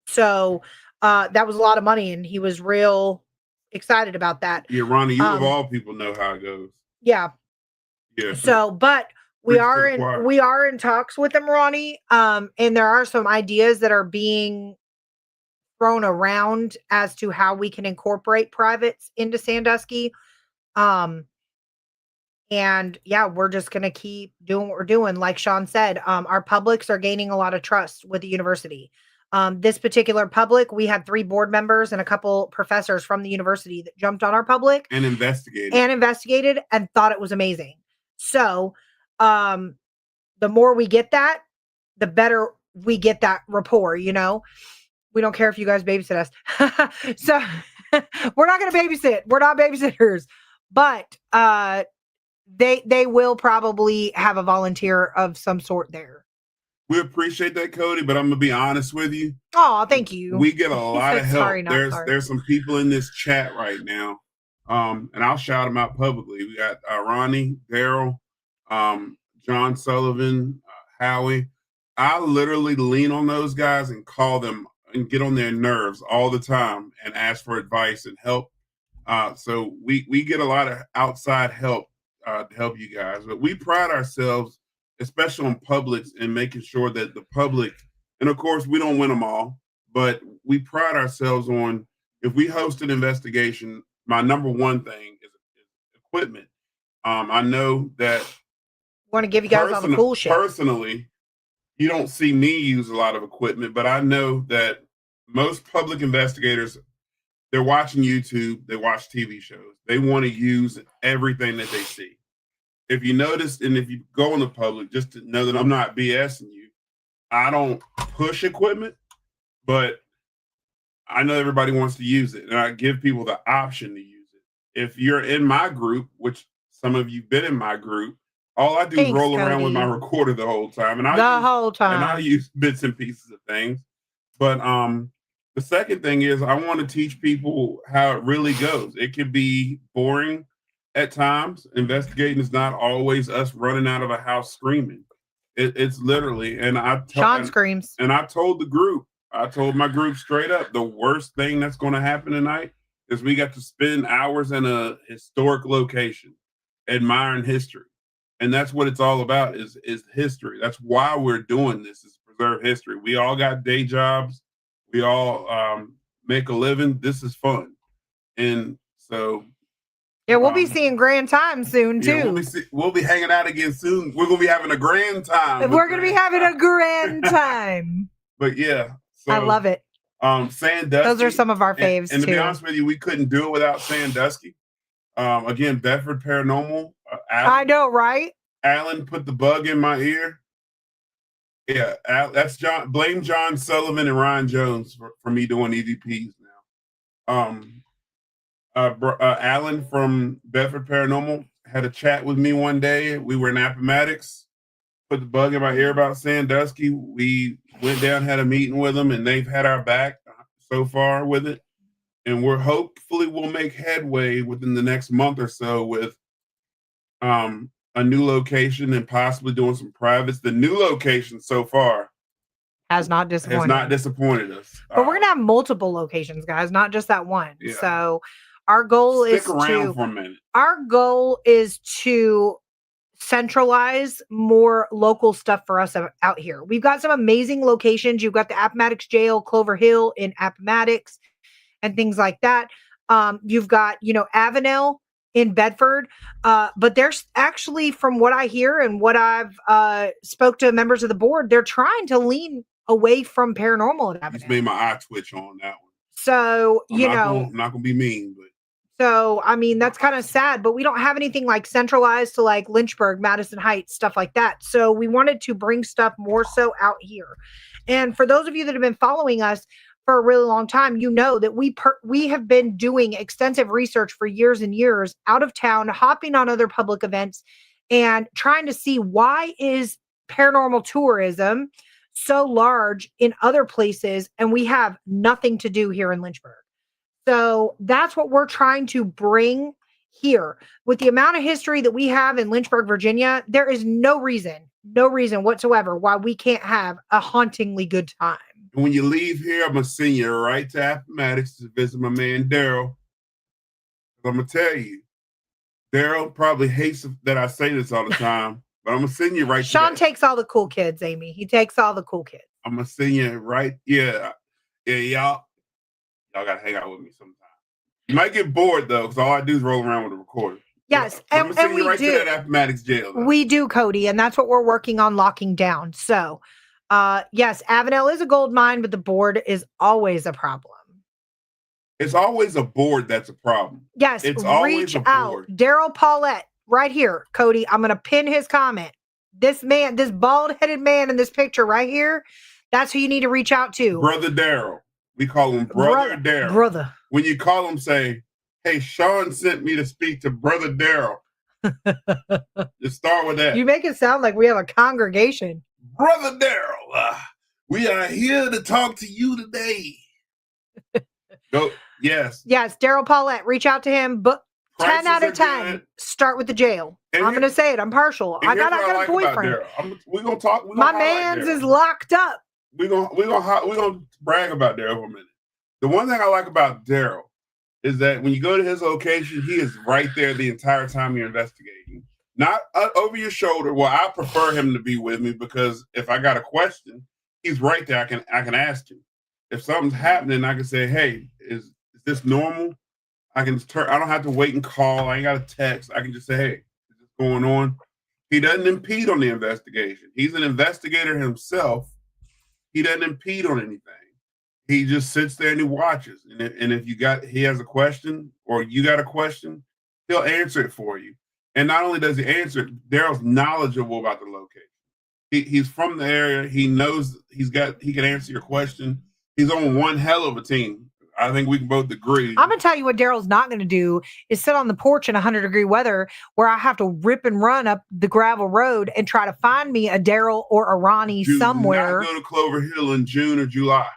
So, that was a lot of money, and he was real excited about that. Yeah, Ronnie, you of all people know how it goes. Yeah. Yeah. So, but we are in talks with him, Ronnie. And there are some ideas that are being thrown around as to how we can incorporate privates into Sandusky. And yeah, we're just going to keep doing what we're doing. Like Sean said, our publics are gaining a lot of trust with the university. This particular public, we had 3 board members and a couple professors from the university that jumped on our public and investigated and thought it was amazing. So, the more we get that, the better we get that rapport, We don't care if you guys babysit us. So we're not going to babysit. We're not babysitters, but, they will probably have a volunteer of some sort there. We appreciate that, Cody, but I'm gonna be honest with you. Oh, thank you. We get a lot of help. There's some people in this chat right now, and I'll shout them out publicly. We got Ronnie, Daryl, John Sullivan, Howie. I literally lean on those guys and call them and get on their nerves all the time and ask for advice and help. So we get a lot of outside help to help you guys, but we pride ourselves, especially on Publix, and making sure that the public, and of course we don't win them all, but we pride ourselves on, if we host an investigation, my number one thing is equipment. I know that want to give you guys all the cool shit. Personally, you don't see me use a lot of equipment, but I know that most public investigators, they're watching YouTube, they watch TV shows, they want to use everything that they see. If you notice, and if you go in the public, just to know that I'm not BSing you, I don't push equipment, but I know everybody wants to use it, and I give people the option to use it. If you're in my group, which some of you've been in my group, all I do is roll around with my recorder the whole time, and I use bits and pieces of things. But the second thing is I want to teach people how it really goes. It can be boring at times. Investigating is not always us running out of a house screaming. It's literally, and Sean screams. And I told my group straight up, the worst thing that's going to happen tonight is we got to spend hours in a historic location, admiring history. And that's what it's all about is history. That's why we're doing this, is preserve history. We all got day jobs. We all make a living. This is fun. And so yeah, we'll be seeing grand time soon too. Yeah, we'll be hanging out again soon. We're gonna be having a grand time. We're gonna be having a grand time. But yeah, so, I love it. Sandusky. Those are some of our faves. And to be honest with you, we couldn't do it without Sandusky. Again, Bedford Paranormal. I know, right? Alan put the bug in my ear. Yeah, that's John. Blame John Sullivan and Ryan Jones for me doing EVPs now. Alan from Bedford Paranormal had a chat with me one day. We were in Appomattox. Put the bug in my ear about Sandusky. We went down, had a meeting with them, and they've had our back so far with it. And hopefully we'll make headway within the next month or so with a new location and possibly doing some privates. The new location so far has not disappointed us. But we're gonna have multiple locations, guys, not just that one. Yeah. So our goal Stick around for a minute. Our goal is to centralize more local stuff for us out here. We've got some amazing locations. You've got the Appomattox Jail, Clover Hill in Appomattox, and things like that. You've got, Avenel in Bedford. But there's actually, from what I hear and what I've spoke to members of the board, they're trying to lean away from paranormal at Avenel. Just made my eye twitch on that one. So, I'm not going to be mean, but. So, I mean, that's kind of sad, but we don't have anything like centralized to like Lynchburg, Madison Heights, stuff like that. So we wanted to bring stuff more so out here. And for those of you that have been following us for a really long time, you know that we have been doing extensive research for years and years out of town, hopping on other public events and trying to see why is paranormal tourism so large in other places and we have nothing to do here in Lynchburg. So that's what we're trying to bring here. With the amount of history that we have in Lynchburg, Virginia, there is no reason whatsoever why we can't have a hauntingly good time. When you leave here, I'm going to send you right to Appomattox to visit my man, Daryl. I'm going to tell you, Daryl probably hates that I say this all the time, but I'm going to send you right Sean takes all the cool kids, Amy. He takes all the cool kids. I'm going to send you right. Yeah, y'all got to hang out with me sometime. You might get bored, though, because all I do is roll around with a recorder. Yes, I'm going to send you right to that Appomattox jail. Though. We do, Cody, and that's what we're working on locking down. So, yes, Avenel is a gold mine, but the board is always a problem. It's always a board that's a problem. Yes, it's always a board. Daryl Paulette, right here, Cody. I'm going to pin his comment. This man, this bald-headed man in this picture right here, that's who you need to reach out to. Brother Daryl. We call him Brother Daryl. Brother. When you call him, say, hey, Sean sent me to speak to Brother Daryl. Just start with that. You make it sound like we have a congregation. Brother Daryl, we are here to talk to you today. Go, yes. Yes, Daryl Paulette. Reach out to him. But 10 out of 10, good. Start with the jail. I'm going to say it. I'm partial. I got a boyfriend. We're going to talk. My man's is locked up. We're gonna brag about Daryl for a minute. The one thing I like about Daryl is that when you go to his location, he is right there the entire time you're investigating. Not over your shoulder. Well, I prefer him to be with me because if I got a question, he's right there. I can ask him. If something's happening, I can say, "Hey, is this normal?" I can just turn. I don't have to wait and call. I ain't got to text. I can just say, "Hey, is this going on?" He doesn't impede on the investigation. He's an investigator himself. He doesn't impede on anything. He just sits there and he watches. And if he has a question or you got a question, he'll answer it for you. And not only does he answer it, Daryl's knowledgeable about the location. He's from the area. He knows he can answer your question. He's on one hell of a team. I think we can both agree. I'm going to tell you what Daryl's not going to do is sit on the porch in 100-degree weather where I have to rip and run up the gravel road and try to find me a Daryl or a Ronnie somewhere. Do not go to Clover Hill in June or July.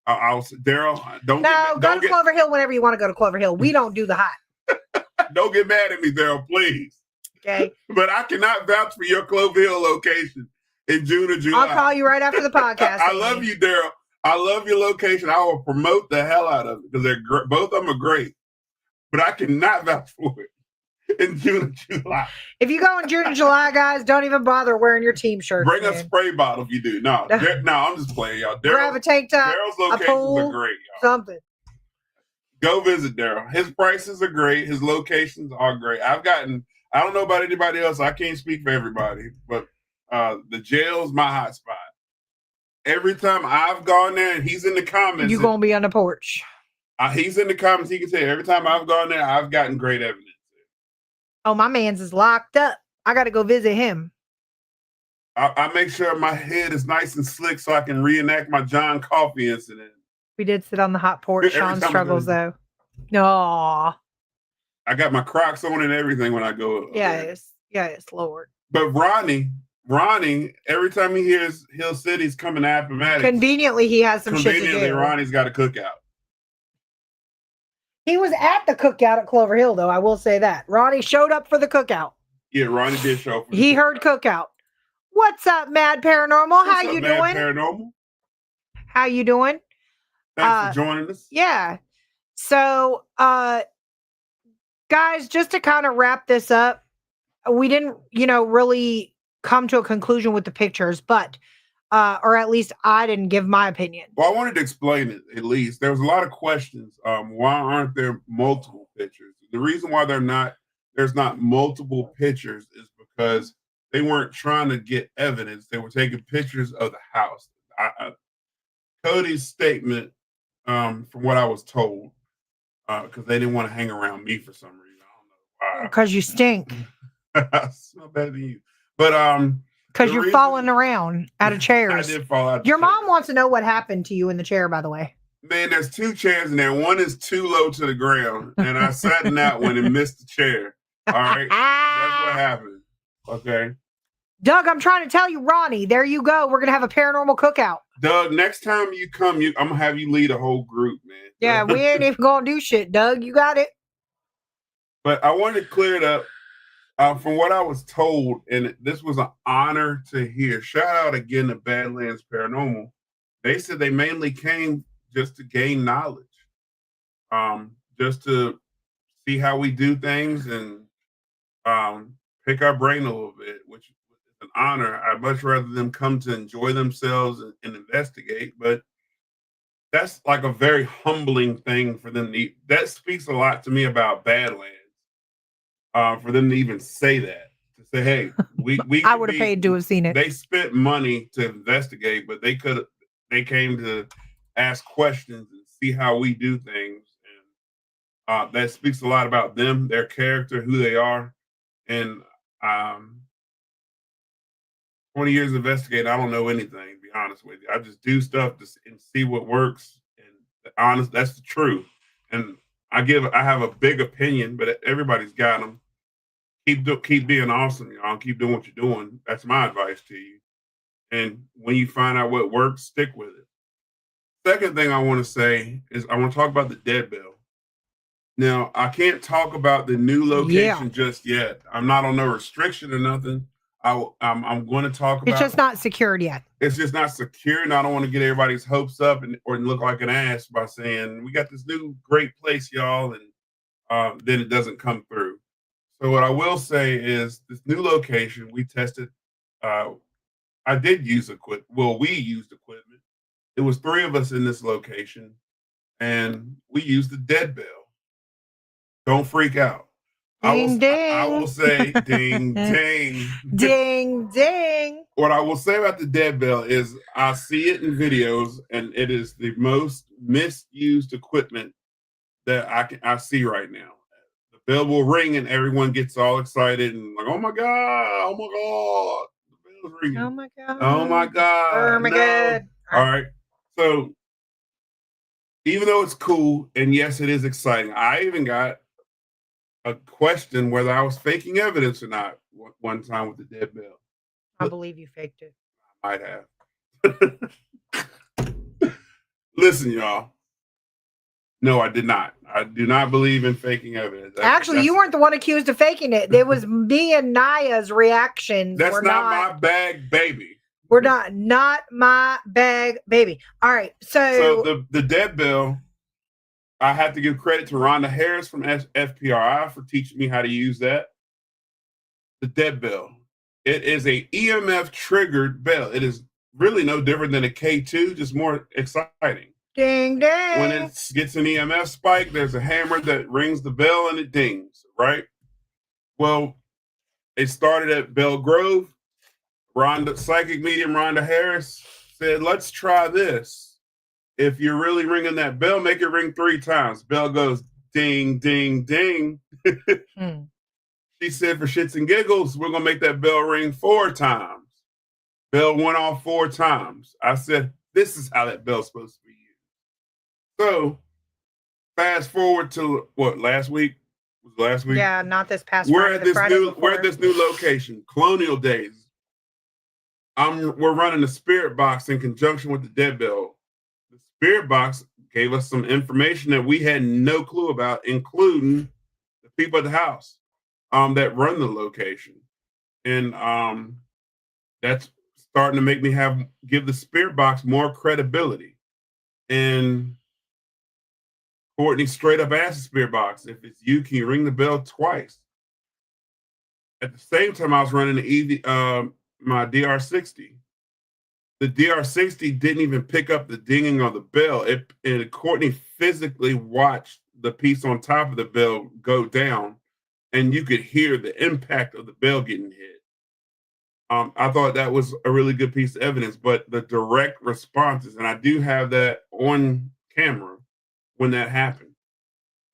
I'll say, Daryl, go to Clover Hill whenever you want to go to Clover Hill. We don't do the hot. Don't get mad at me, Daryl, please. Okay. But I cannot vouch for your Clover Hill location in June or July. I'll call you right after the podcast. I love you, Daryl. I love your location. I will promote the hell out of it because they're both of them are great. But I cannot vouch for it in June and July. If you go in June and July, guys, don't even bother wearing your team shirt. Bring a spray bottle if you do. No, I'm just playing, y'all. Grab a tank top, Daryl's locations are great, y'all. Something. Go visit Daryl. His prices are great. His locations are great. I don't know about anybody else. I can't speak for everybody, but the jail's my hot spot. Every time I've gone there and he's in the comments. You're going to be on the porch. He's in the comments. He can say every time I've gone there, I've gotten great evidence. Oh, my man's is locked up. I got to go visit him. I make sure my head is nice and slick so I can reenact my John Coffey incident. We did sit on the hot porch. Sean struggles, though. No. I got my Crocs on and everything when I go. Yes, Lord. But Ronnie, every time he hears Hill City's coming to Appomattox, conveniently he has some shit to do. Ronnie's got a cookout. He was at the cookout at Clover Hill, though. I will say that Ronnie showed up for the cookout. Yeah, Ronnie did show up. He heard cookout. What's up, Mad Paranormal? How you doing? Mad Paranormal. How you doing? Thanks for joining us. Yeah. So, guys, just to kind of wrap this up, we didn't, really come to a conclusion with the pictures, but, or at least I didn't give my opinion. Well, I wanted to explain it, at least. There was a lot of questions. Why aren't there multiple pictures? The reason why there's not multiple pictures is because they weren't trying to get evidence. They were taking pictures of the house. Cody's statement, from what I was told, because they didn't want to hang around me for some reason. I don't know why. Because you stink. I smell better than you. But because you're falling around out of chairs. I did fall out. Your mom wants to know what happened to you in the chair, by the way. Man, there's two chairs in there. One is too low to the ground, and I sat in that one and missed the chair. All right, that's what happened. Okay, Doug, I'm trying to tell you, Ronnie. There you go. We're gonna have a paranormal cookout. Doug, next time you come, I'm gonna have you lead a whole group, man. Yeah, we ain't even gonna do shit, Doug. You got it. But I wanted to clear it up. From what I was told, and this was an honor to hear. Shout out again to Badlands Paranormal. They said they mainly came just to gain knowledge, just to see how we do things and pick our brain a little bit, which is an honor. I'd much rather them come to enjoy themselves and investigate, but that's like a very humbling thing for them to that speaks a lot to me about Badlands. For them to even say that, to say, hey, we I would have paid to have seen it. They spent money to investigate, but they came to ask questions and see how we do things. And that speaks a lot about them, their character, who they are. And 20 years investigating, I don't know anything, to be honest with you. I just do stuff and see what works. And that's the truth. And I have a big opinion, but everybody's got them. Keep being awesome, y'all. Keep doing what you're doing. That's my advice to you. And when you find out what works, stick with it. Second thing I want to say is I want to talk about the dead bell. Now, I can't talk about the new location just yet. I'm not on no restriction or nothing. I'm going to talk about. It's just not secured yet. It's just not secure, and I don't want to get everybody's hopes up or look like an ass by saying we got this new great place, y'all, and then it doesn't come through. So what I will say is this new location we tested. I did use equipment. Well, we used equipment. It was 3 of us in this location, and we used the dead bell. Don't freak out. Ding, ding. I will say ding, ding. Ding, ding. What I will say about the dead bell is I see it in videos, and it is the most misused equipment that I see right now. The bell will ring, and everyone gets all excited and like, oh my God, the bell's ringing. Oh my God. Oh my God. Oh my God. All right. So even though it's cool, and yes, it is exciting, I even got a question whether I was faking evidence or not one time with the dead bell. I believe you faked it. I might have. Listen, y'all. No, I did not. I do not believe in faking evidence. Actually, you weren't the one accused of faking it. It was me and Naya's reactions. That's not my bag, baby. We're not my bag, baby. All right. So the dead bell, I have to give credit to Rhonda Harris from FPRI for teaching me how to use that. The dead bell. It is a EMF triggered bell. It is really no different than a K2, just more exciting. Ding, ding. When it gets an EMF spike, there's a hammer that rings the bell and it dings, right? Well, it started at Bell Grove. Psychic medium Rhonda Harris said, let's try this. If you're really ringing that bell, make it ring 3 times. Bell goes ding, ding, ding. She said, for shits and giggles, we're going to make that bell ring 4 times. Bell went off 4 times. I said, this is how that bell's supposed to be used. So fast forward to last week? Was last week? Yeah, not this past We're at this new location, Colonial Days. We're running the spirit box in conjunction with the dead bell. The spirit box gave us some information that we had no clue about, including the people at the house that run the location. And that's starting to make me give the spirit box more credibility. And Courtney straight up asked the spirit box, if it's you, can you ring the bell twice? At the same time, I was running my DR60. The DR60 didn't even pick up the dinging of the bell. And Courtney physically watched the piece on top of the bell go down, and you could hear the impact of the bell getting hit. I thought that was a really good piece of evidence, but the direct responses, and I do have that on camera when that happened.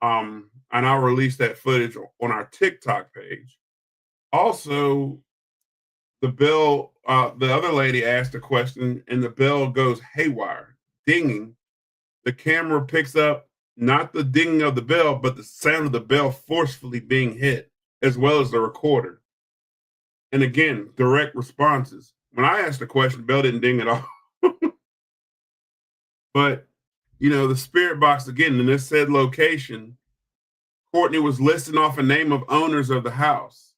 And I'll release that footage on our TikTok page. Also, the bell, the other lady asked a question and the bell goes haywire, dinging. The camera picks up not the dinging of the bell, but the sound of the bell forcefully being hit, as well as the recorder. And again, direct responses. When I asked the question, the bell didn't ding at all. But, the spirit box, again, in this said location, Courtney was listing off a name of owners of the house.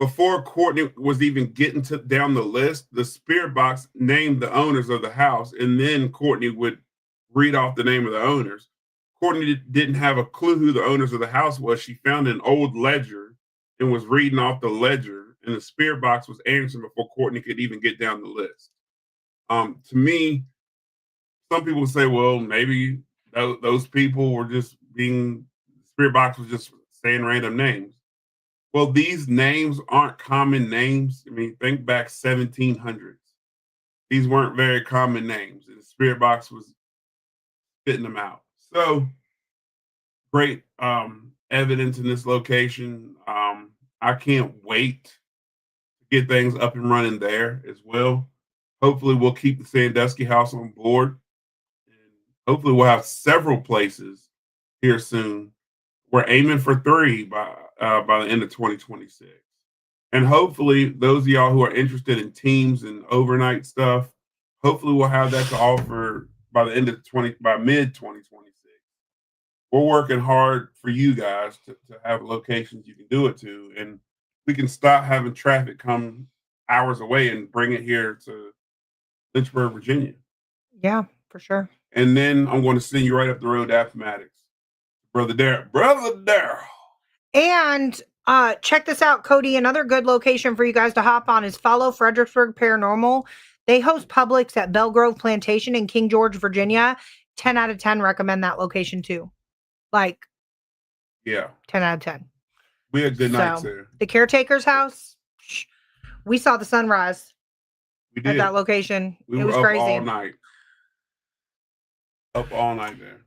Before Courtney was even getting down the list, the spirit box named the owners of the house, and then Courtney would read off the name of the owners. Courtney didn't have a clue who the owners of the house was. She found an old ledger and was reading off the ledger, and the spirit box was answering before Courtney could even get down the list. To me, some people say, well, maybe those people were just spirit box was just saying random names. Well, these names aren't common names. I mean, think back 1700s. These weren't very common names. And the spirit box was spitting them out. So great evidence in this location. I can't wait to get things up and running there as well. Hopefully we'll keep the Sandusky house on board. And hopefully we'll have several places here soon. We're aiming for 3 by the end of 2026. And hopefully those of y'all who are interested in teams and overnight stuff, hopefully we'll have that to offer by the end of by mid 2026. We're working hard for you guys to have locations you can do it to, and we can stop having traffic come hours away and bring it here to Lynchburg, Virginia. Yeah, for sure. And then I'm going to send you right up the road to Appomattox. Brother Daryl. And check this out, Cody. Another good location for you guys to hop on is follow Fredericksburg Paranormal. They host Publix at Belgrove Plantation in King George, Virginia. 10 out of 10 recommend that location too. Yeah. 10 out of 10. We had good nights there. The caretaker's house, we saw the sunrise. We did. At that location. It was up crazy. All night. Up all night there.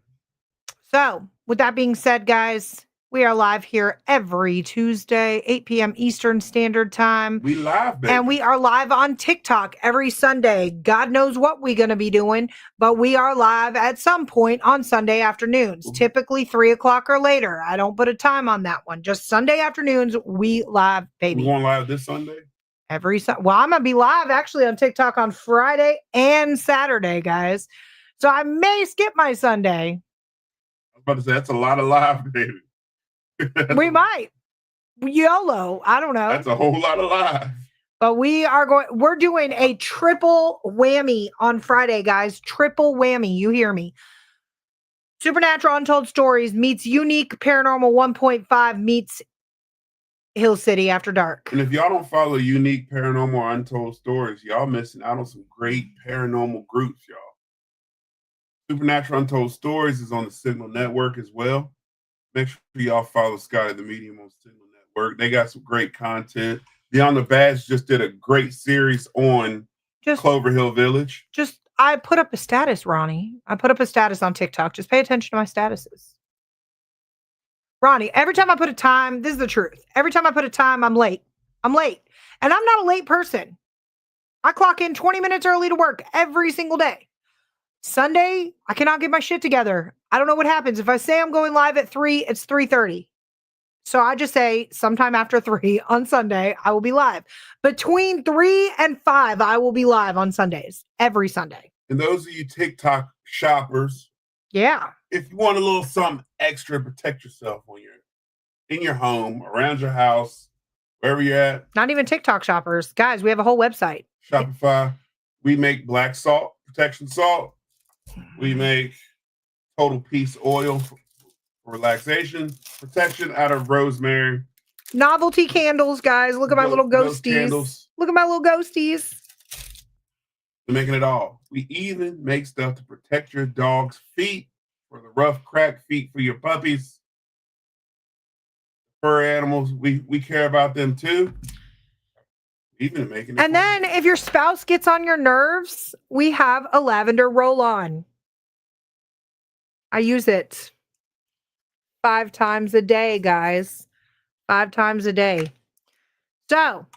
So, with that being said, guys, We are live here every Tuesday, 8 p.m. Eastern Standard Time. We live, baby. And we are live on TikTok every Sunday. God knows what we're going to be doing, but we are live at some point on Sunday afternoons, typically 3 o'clock or later. I don't put a time on that one. Just Sunday afternoons, we live, baby. We going live this Sunday? Well, I'm going to be live actually on TikTok on Friday and Saturday, guys. So I may skip my Sunday. I was about to say, that's a lot of live, baby. We might. YOLO. I don't know. That's a whole lot of live. But we're doing a triple whammy on Friday, guys. Triple whammy. You hear me. Supernatural Untold Stories meets Unique Paranormal 1.5 meets Hill City After Dark. And if y'all don't follow Unique Paranormal Untold Stories, y'all missing out on some great paranormal groups, y'all. Supernatural Untold Stories is on the Signal Network as well. Make sure y'all follow Scotty the Medium on Signal Network. They got some great content. Beyond the Badge just did a great series on Clover Hill Village. I put up a status, Ronnie. I put up a status on TikTok. Just pay attention to my statuses. Ronnie, every time I put a time, this is the truth. Every time I put a time, I'm late. I'm late. And I'm not a late person. I clock in 20 minutes early to work every single day. Sunday, I cannot get my shit together. I don't know what happens. If I say I'm going live at 3, it's 3:30. So I just say sometime after 3 on Sunday, I will be live. Between 3 and 5, I will be live on Sundays, every Sunday. And those of you TikTok shoppers, yeah, if you want a little something extra, protect yourself in your home, around your house, wherever you're at. Not even TikTok shoppers. Guys, we have a whole website. Shopify. We make black salt, protection salt. We make total peace oil for relaxation, protection out of rosemary. Novelty candles, guys. Look at my little ghosties. Look at my little ghosties. We're making it all. We even make stuff to protect your dog's feet, for the rough, cracked feet for your puppies. Fur animals, we care about them too. Even making it. And then if your spouse gets on your nerves, we have a lavender roll-on. I use it 5 times a day, guys. 5 times a day. So,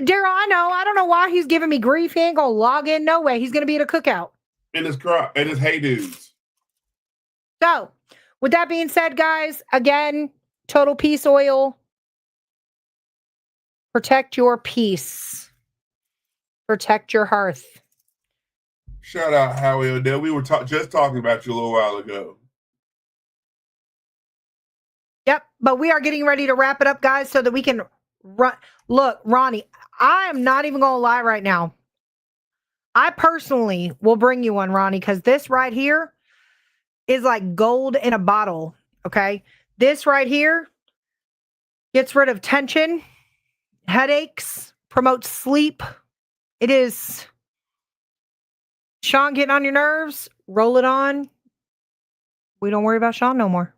Daryl, I don't know why he's giving me grief. He ain't gonna log in. No way. He's gonna be at a cookout. And his hey dudes. So, with that being said, guys, again, total peace oil. Protect your peace. Protect your hearth. Shout out Howie Odell. We were just talking about you a little while ago. Yep, but we are getting ready to wrap it up, guys, so that we can run. Look, Ronnie, I am not even going to lie right now. I personally will bring you one, Ronnie, because this right here is like gold in a bottle, okay? This right here gets rid of tension, headaches, promotes sleep. It is Sean getting on your nerves, roll it on. We don't worry about Sean no more.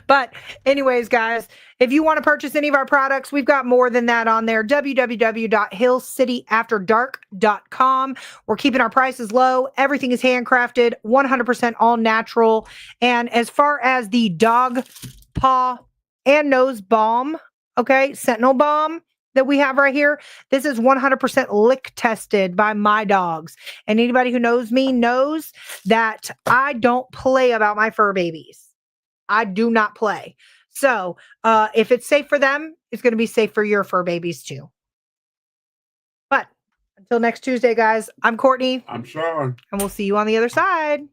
But anyways, guys, if you want to purchase any of our products, we've got more than that on there. www.hillcityafterdark.com. We're keeping our prices low. Everything is handcrafted, 100% all natural. And as far as the dog paw and nose balm, okay, Sentinel balm that we have right here, this is 100% lick tested by my dogs. And anybody who knows me knows that I don't play about my fur babies. I do not play. So if it's safe for them, it's going to be safe for your fur babies too. But until next Tuesday, guys, I'm Courtney. I'm Sean. And we'll see you on the other side.